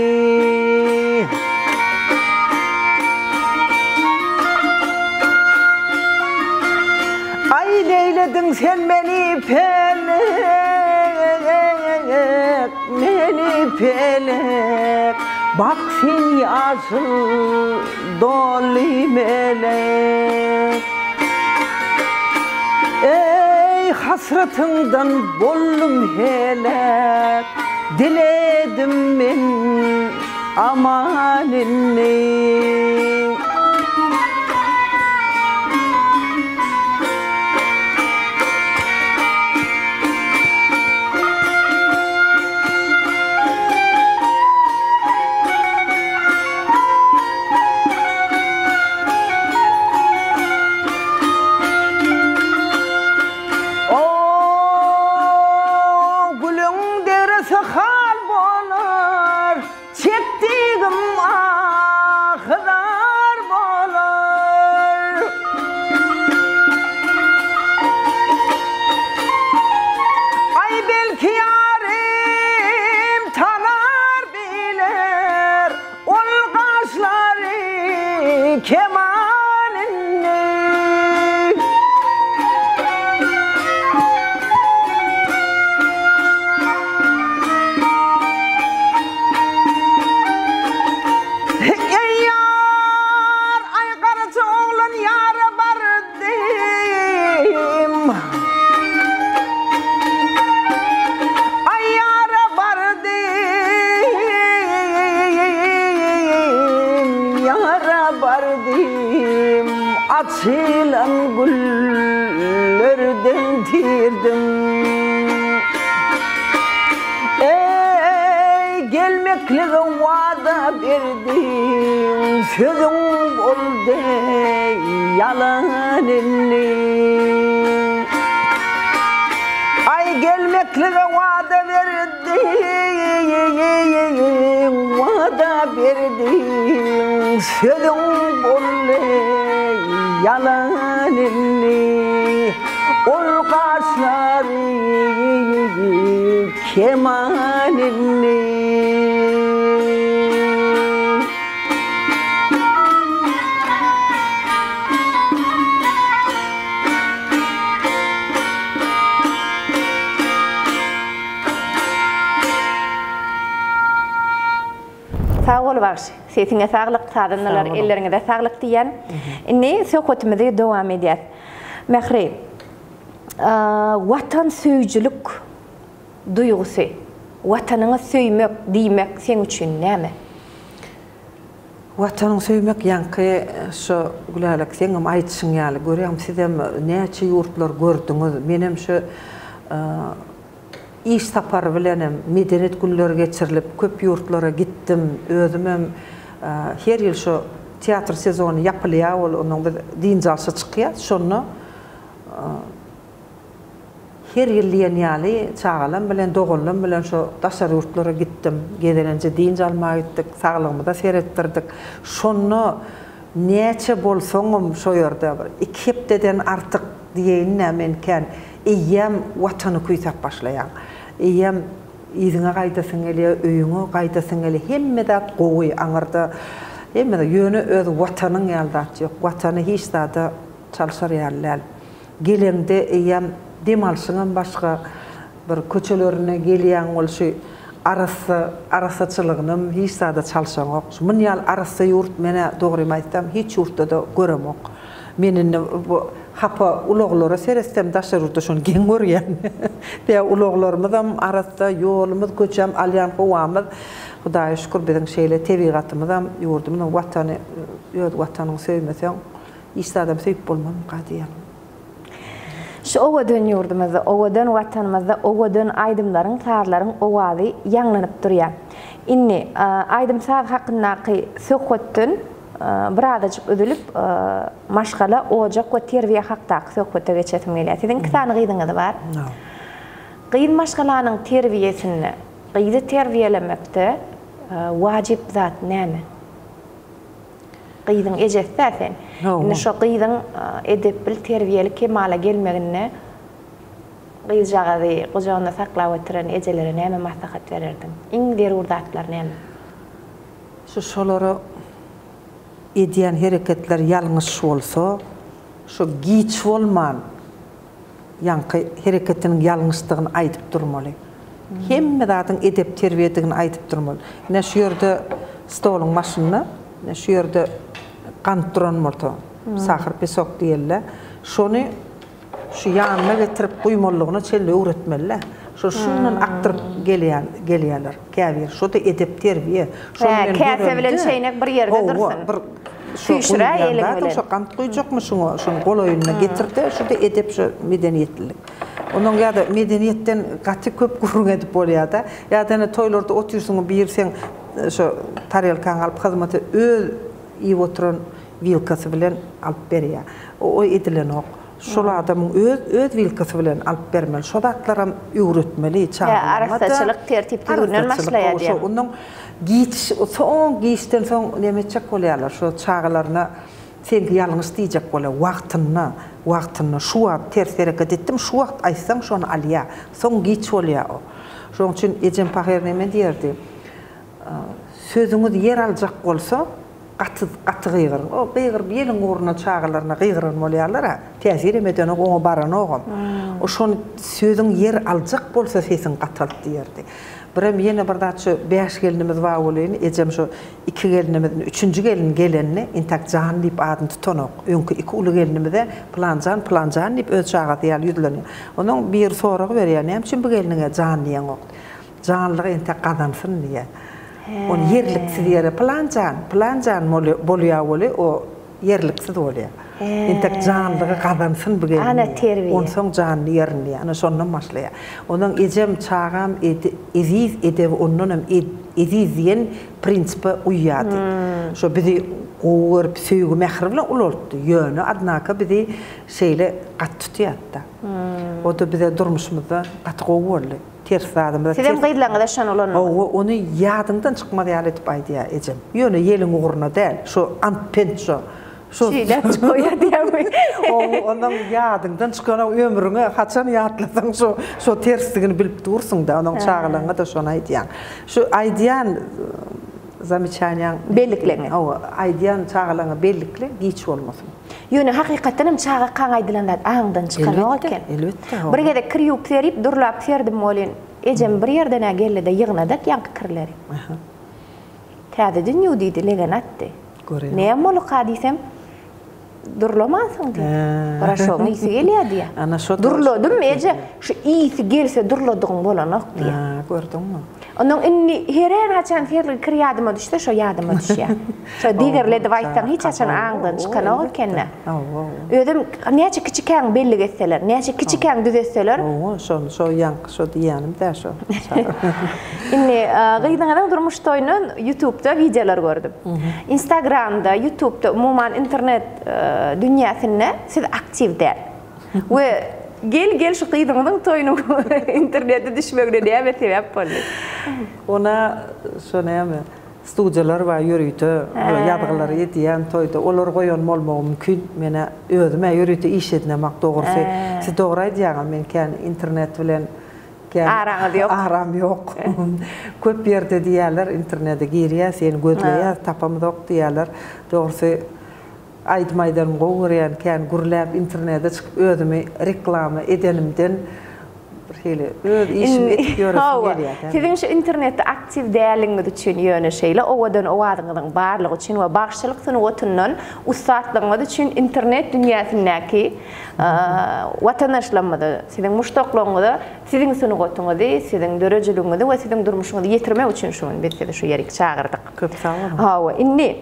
Eyledin sen beni pelek, beni pelek. Bak sen yaşıl dolu melek. Ey hasretinden bollum helak, diledim ben amanını. Açılan güllerden tirdim. Ey gelmekle vada verdim, sözüm oldu yalanını. Ay gelmekle vada verdim, vada verdim, sözüm oldu yalan inni ol kaşları keman inni Sağ ol var. Setine sağlık, sağlıklar, ellerine de sağlık diyen. Ne sohbetimize devam edeceğiz. Mehri, vatan söyücülük duygusu, vatanını söymek, demek sen için ne mi? Vatanını söymek yankı şu gülelik senin aytışın yalı. Görüyorum sizem neçe yurtlar gördünüz. Benim şu iş saparı bilenim, medeniyet günleri geçirilip, köp yurtlara gittim, özümüm her yıl şu tiyatr sezonu yapılıyor, onun bir dinjalsı çıkıyor, şunu her yıl liyanyalı çağalım bilen, doğulum bilen şu daşar yurtlara gittim, gedelince dinjalma gittik, sağlığımı da seyrettirdik, şunu neçe bolsoğum şu yerde, 2 hepteden artık diyeyin hemenken, İyem vatanı kuytak başlayan. İyem izine kaydasın eli, öyüne kaydasın eli. Hemme de qoğuy anırda. Hemme de yönü öz vatanın yaldat yok. Vatanı hiç da çalışar yerler. Gelende iyem demalsının başka bir köçelerine geliyen olsu arasıçılığının hiç da çalışan yok. Min yal arası yurt mene doğru aytsam hiç yurtta da görem yok. Menin bu hapa uloğlara serestem daşar yurtta şunu gen görgen. Ve uloğlarımızdan arasında yolumuz köçem alyan kovamız. Hudaya şükür bizim şeyle tebigatımızdan yurdumuzdan vatanını sevmesen hiç adam sevip olmam kadiyen. Şu ovadan yurdumuzda, ovadan vatanımızda, ovadan aydımların, sağların ovadı yanlanıp duruyor. İnni aydımsal hakkındaki sohbetin birazcık ödülüp maşgala olacak ve terbiye hakkındaki sohbete geçetim geliyor. Sizin iki tane gıydınız var. Gıyd maşgalanın terbiyesini, gıydı terbiyelemekte vacip zat ne mi? Gıydın ecesi zaten. Şu gıydın edip bil terbiyeli kemala gelmegine gıydacağızı kucağında saklav ettiren eceleri ne mi maslahat verirdin? İngilizler urdatlar ne mi? Şu şoları ediyen hareketler yanlış olsa, şu giç olman yankı hareketinin yanlışlığını aytıp durmalı. Hemme zaten edep terbiyetini aytıp durmalı. Ne şu yerde stolun başında, ne şu yerde kantıran mırtı, sahır pesok diyeller. Şunu şu yanına getirip kuymalığını çelle öğretmeliler. Şundan aktırıp geliyorlar. Kâvir. Şu da edep terbiye. Kâse bilen şeynek bir yerde dursun. Füşra eylem bilen. Şu kant koyacak mı şunu kol oyununa getirdi. Şu da edep şu medeniyetlilik. Onun ya da medeniyetten katı köp kurun edip oluyor da. Ya da toylarda otursun bir sen şu tarelkan alıp hizmeti öl iyi oturan vilkası bilen alıp veriyor. O edilen ok. Şol adamın öz vilkası bilen alıp vermeli. Şu da atlaram öğretmeli, çağırmada. Arasdaçılık tertip tügünün maslaya diye. Onun son giyişten son nemetçek oluyorlar. Şu çağlarına sen yalnız diyecek oluyor. Vaktını şu an ters hareket ettim. Şu vakt aysan şu an alıyor. Son giyiş oluyor o. Şunun için Ecem Pahir neme derdi? Sözünüz yer alacak olsa katı gıyırın. O gıyır bir elin uğruna çağlarına gıyırın oluyorlar ha. Tesir emeden o baran oğum. O şunu sözün yer alacak olsa sesin katalt derdi. Birem yine bir daha şu 5 gelinimiz var olayını, Ecem şu 2 gelinimizin 3. gelin gelenini intak Can deyip adını tutanok. Önkü 2 ulu gelinimize plancan deyip öz çağa diyal yüzleniyor. Onun bir soru veriyor. Ne için bu gelinine Can diyen ok? Canlığı intak kazansın diye. Onu yerliksiz yere plancan boluyor oluyor, o yerliksiz oluyor. İntek canlığı kazansın bu gelin. Ana terbiye. Onun son canlı yerini yani sonundan başlıyor. Onun Ecem çağam eziz edev onun eziziyen prinsipe uyuyordu. Şu bizi oğur, söygü, mehrivle olurdu. Yönü adnaka bizi şeyle kat tutuyordu. O da bize durmuşumuzda kat oğurlu. Ters adımda. Sizin gıydılarına da şan olan mı? Onu yadından çıkmadı yaletip aydı ya Ecem. Yönü yelin uğruna değil. Şu antpen şu. şeyler çıkıyor diye. Onun yadından çıkan ömrüne kaçan yatlasan şu tersligini bilip dursun da onun çağılığına da şunu aydiyan. Şu aydiyan zamçanyan bellikle. O aydiyan çağılığına bellikle geç olmasın. Yönü hakikaten çağa kan aydılanlar ağından çıkan oken. Elbette. Bir gede kriyup serip durlap serdim molin. Ecem bir yerden gelle de yığnadak yankı kırları. Täze dünýä diýdi legen atdy. Näme bolu kadysem durlamasın diye. Bara şoň isi gelýär diye. Durladym eje şu isi gelse durladygyň bolanok diye. Gördüňmi? Onun inni heren haçan ferli kir ýadyma düşdi, şo ýadyma düşýär. Şo digerledi baýtdan hiç haçan aňdan çykanok ekenne. Ödüm näçe kiçikäň belli getseler, näçe kiçikäň düzetseler. Şo ýank, şo diýenim dä şo. Inni gyýdyňyň durmuş toýuny YouTube'da videolar gördüm. Instagram'da, YouTube'da, umuman internet dünýäsinde siz aktiv däl. We gel şu gyýdyňyň toýuny internetde düşmegine näme sebäp boldy? Ona şo näme studiyalar var ýürüýdi, ýadygylary ýetýän toýda olar goýan bolmagy mümkin. Mene özüme ýürüýdi iş etnemek dogry. Siz dogry aýdýaňyz, men kän internet bilen aram yok. Köp ýerde diýerler internetde girýär, sen gözleýär, tapamyk diýerler. Dogry aýdmaýdan gowurýan kän gurläp internetde çykyp özümi reklama edenimden hele öz işimi etip ýöresim gelýär. Sizin şu internetde aktiv däliňiz üçin ýöne şeýle owadan owadyňyň barlygy üçin we bagşçylyk sunuwatynyň ustatlygyňyz üçin internet dünýäsindäki watanaşlamada sizin muştaklygyňyzda sizin sunuwatyňyzy, sizin dörejiligiňizi we sizin durmuşyňyzy ýetirmek üçin şunu biz şu ýerik çağırdyk. Köp sag bolun. Hawa inni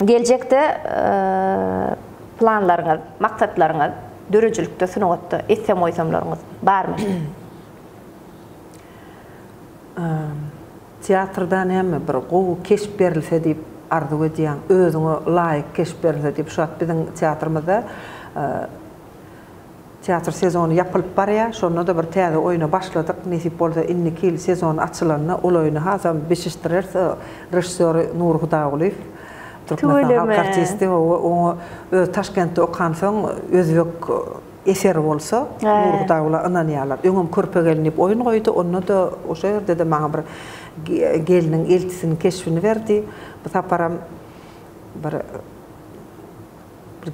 geljekde planlaryňyz, maksatlaryňyz dörejilikde sunawatda etsem oýsamlaryňyz barmy? Teatrda näme bir gowy keşip berilse diýip arzu edýän, özüňe laýyk keşip berilse diýip şu biziň teatrymyzda teatr sezonu yapılıp barýar. Şonda da bir täze oýuna başladyk. Nesip bolsa inniki ýyl sezon açylanyna ol oýuny hazam beşişdirer rejissör Nur Hudaýoğluw. Türkmenistan halk artisti o Taşkentde okan soň özbek eseri bolsa Nur Hudaýoğluw ananýarlar. Öňüm körpe gelinip oýun goýdy. Onda da oşa ýerde de maňa bir geliniň eltisini keşfini berdi. Bu taparam bir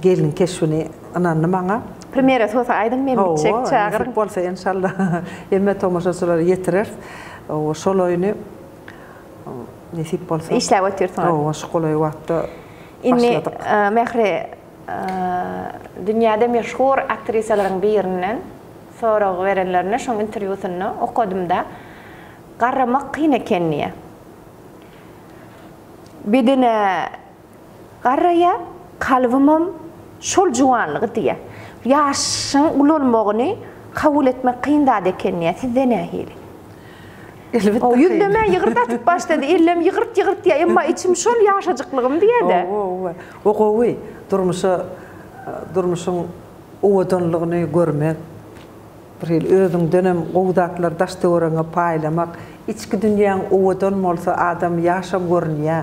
geliniň keşfini ananny maňa Primera sosa aydın men bitjek çağırın. Bolsa inşallah emme tomoşaçylar ýetirer. O şol oýuny nesip bolsa işläp ötürsen. O şoly wagtda inni mehre dünýäde meşhur aktrisalaryň birinden sorag berenlerine şoň interwýusyny okudymda garramak kyn ekenniýe. Bedene garraya kalbymym şol juwanlygy diýe. Yaşın ululmagyny kabul etmek kynda ekenniýe. Sizde nähili? Elbette. O yüzleme ýygyrdatyp başlady. Ellem ýygyrt diýe, emma içim şol ýaşajyklygym diýede. O gowy durmuşyň owadanlygyny görmek, bir özüň dönem gowdaklar daşdöwrüňe paýlamak, içki dünýäň owadan bolsa adam ýaşam görnýär.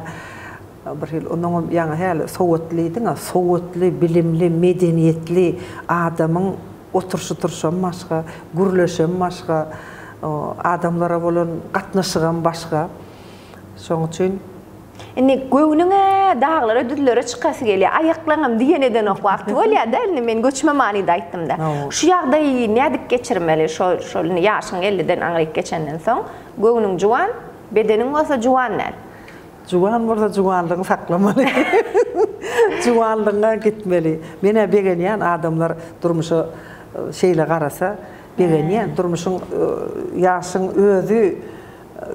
Bir onun ýa hal sowatlydyň, sowatly, bilimli, medeniýetli adamyň oturşy turşan başga, gürleşen başga, adamlara bolan gatnaşygan başga. Şoň üçin inni göwnüňe daglary, düzlere çykasy gelýär. Aýaklaňam diýeneden ok wagt bolýar-da, men göçme manyda aýtdym da. Şu ýagdaýy nädik geçirmeli? Şol ýaşyň 50-den aňryk geçenden soň göwnüň juwan, bedeniň bolsa juwan näl. Juwan bolsa juwanlygyny saklamaly. Juwanlygyna gitmeli. Mene begenýän adamlar durmuşa şeýle garasa, begenýän durmuşyň ýaşyň özü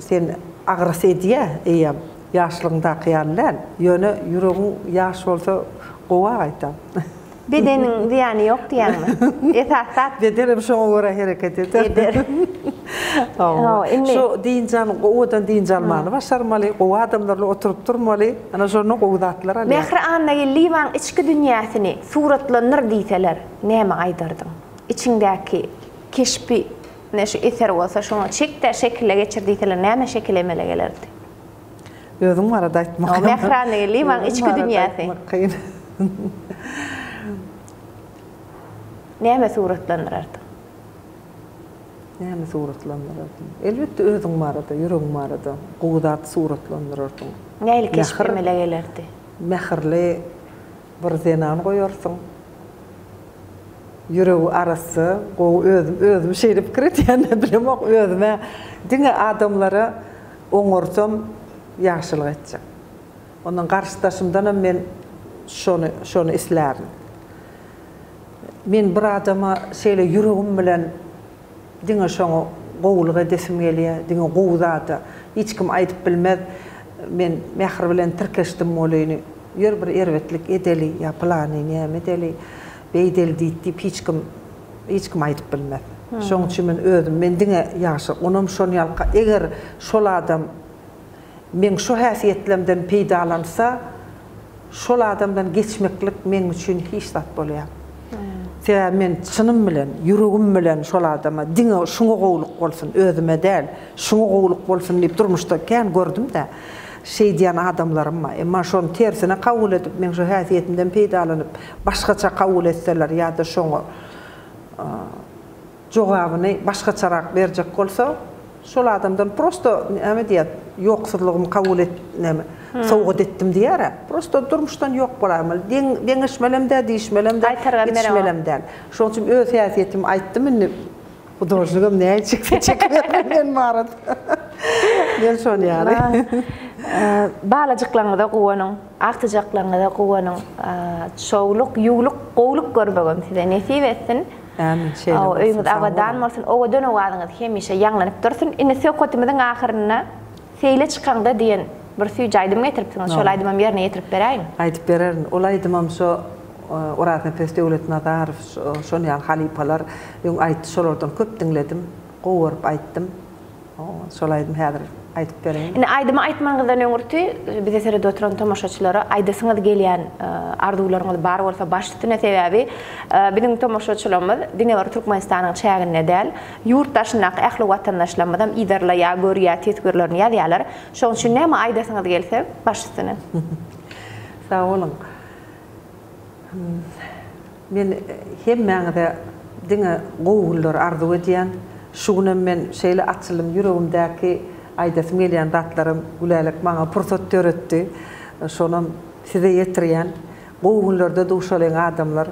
sen agrasy edýär, eýem ýaşlygyňda kıyarlar. Ýöne ýüregiň ýaş bolsa gowa aýtam. Bedenin ziýany ýok diýärmi? Esasat bedenim şoňa görä hereket eder. Şo diýinjan gowadan diýinjalmany başarmaly, gowa adamlarla oturup durmaly. Ana şonu gowdatlar aly. Mehre anna liwan içki dünýäsini suratlandyr diýseler, näme aýdyrdyň? İçiňdäki keşpi näşe eser bolsa şoňa çekde şekille geçirdiýseler, näme şekillemele gelerdi? Özüm arada aýtmak. Mehre anna liwan içki dünýäsi. Näme suratlanırdı? Näme suratlanırdı? Elbette özüň barada, ýüregiň barada, gowdat suratlanyrdy. Näle keşpemele gelerdi? Mähirli bir zenan goýarsyň. Ýüregi arasy, özüm şeýlep kiretýän bilemok özüme diňe adamlara oňursam ýaşylyk etjek. Ondan garşydaşymdan men şonu islärim. Men bir adama şeýle ýüregim bilen diňe şoňa gowulyk edesim gelýär, diňe gowzada hiç kim aýdyp bilmez. Men mähir bilen tirkeşdim bolyny. Ýör bir erwetlik edeli, ýa plany näme edeli, beýdel diýip hiç kim aýdyp bilmez. Şoň üçin men özüm men diňe ýaşy, onam şonu ýalka eger şol adam men şu häsiýetlemden peýdalansa, şol adamdan geçmeklik men üçin hiç zat bolýar. Sebäbi men çynym bilen, ýüregim bilen şol adama diňe şuňa gowuluk bolsun, özüme däl, şuňa gowuluk bolsun diýip durmuşda kän gördüm-de. Şey diýen adamlarym var. Emma şonu tersine kabul edip men şu häsiýetimden peýdalanyp başgaça kabul etseler ýa-da şoňa jogabyny başgaçarak berjek bolsa, şol adamdan prosto näme diýet, ýoksullygym kabul et, näme sowgat etdim diýär. Prosto durmuşdan ýok bolarmy. Deňişmelemde, diýişmelemde, geçmelemde. Şoň üçin öz häsiýetimi aýtdym. Bu dojlugum näme çekip men barad. Men şonu ýaly. Balajyklaryňda gowanyň, aktyjaklaryňda gowanyň, şowluk, ýugluk, gowluk görbegem size nesip etsin. Amin. Öýüňiz abadan bolsun, owadan owadyňyz hemişe ýaňlanyp dursun. Indi söhbetimizin ahyryna seýle çykanda diýen bir süýj aýdym getiripsiňiz. Şol aýdymam ýerine ýetirip beräýin. Aýdyp bererin. Ol aýdymam şo Oratyn Festiwalet Nazarov, şonu ýaly halipalar, ýoň aýtdy, şolardan köp diňledim, gowurup aýtdym. Şol aýdym häzir aýdyp bereýin. Indi aýdymy aýtmaňyzdan öňürti bize serede oturan tomoşaçylara aýdasyňyz gelýän arzuwlaryňyz bar bolsa başlytyna sebäbi biziň tomoşaçylarymyz diňe bir Türkmenistanyň çägine däl, ýurtdaşynak ähli watandaşlarymyzdan iderler ýa görýär, tesgörlerini ýazýarlar. Şoň üçin näme aýdasyňyz gelse başlytyna. Sag bolun. Men hemmäňde diňe gowullar arzuw edýän, şuňa men şeýle açylym ýüregimdäki aýdasym gelýän datlarym gülälik maňa pursat töretdi. Şonam size ýetirýän gowullarda duşalan adamlar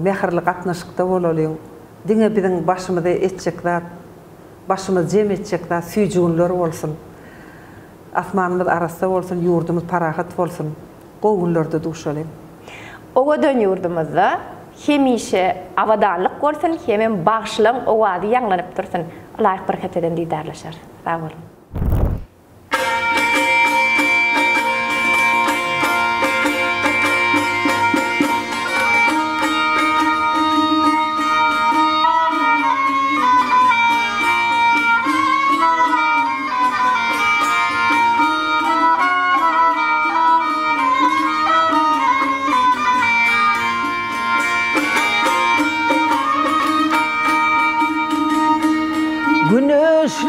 mähirli gatnaşykda bolalyň. Diňe biziň başymyza etjek zat, başymyz jem etjek zat süýjünler bolsun. Asmanymyz arasda bolsun, ýurdumyz parahat bolsun. Gowullarda duşalan. Owadan ýurdumyzda hemişe awadanlyk bolsun, hemen bagşlyň owady ýaňlanyp dursun. Laýyk bir keteden diýdarlaşar. Sag bolun.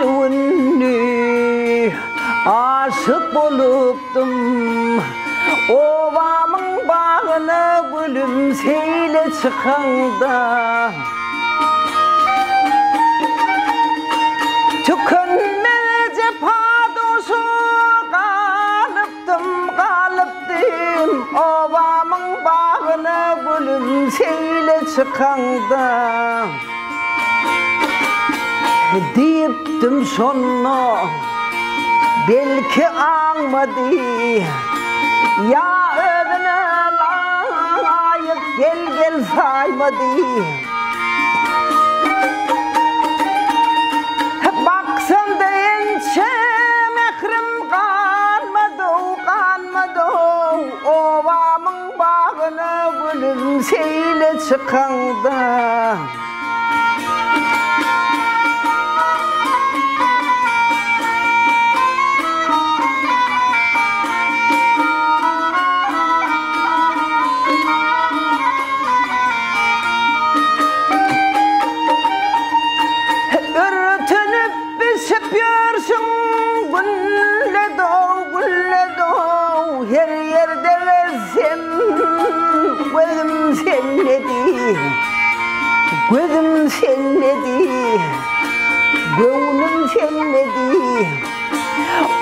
Güneşli aşık bolupdum, ovamın bağına gülümseyle çıkanda. Tükenmece padoşu kalıptım, ovamın bağına gülümseyle çıkanda. Diyipdim şonu, belki anmadı, ya özüne layık gel saymadı. Baksam da ençe mehrim kalmadı, ovamın bağına gülümseyle çıkanda. Gülle doğ, her yerde versem gözüm senmedi, gönlüm senmedi.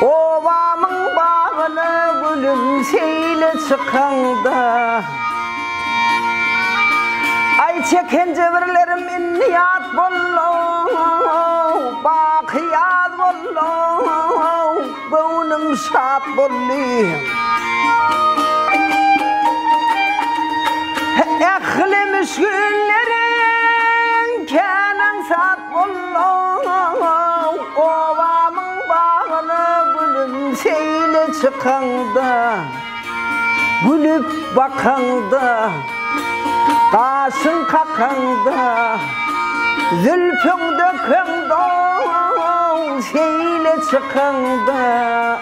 Ovamın bağını gülüm seyle çıkanda. Ay çeken cebirlerim inniyat bollu, bakiyat bollu, gönlüm şat bollu. Eklemiş günlerin kenan sat bollu, ovamın bağını gülüm seyle çıkanda, gülüp bakanda, kaşın kakanda, zülfün dökende, seyle çıkanda.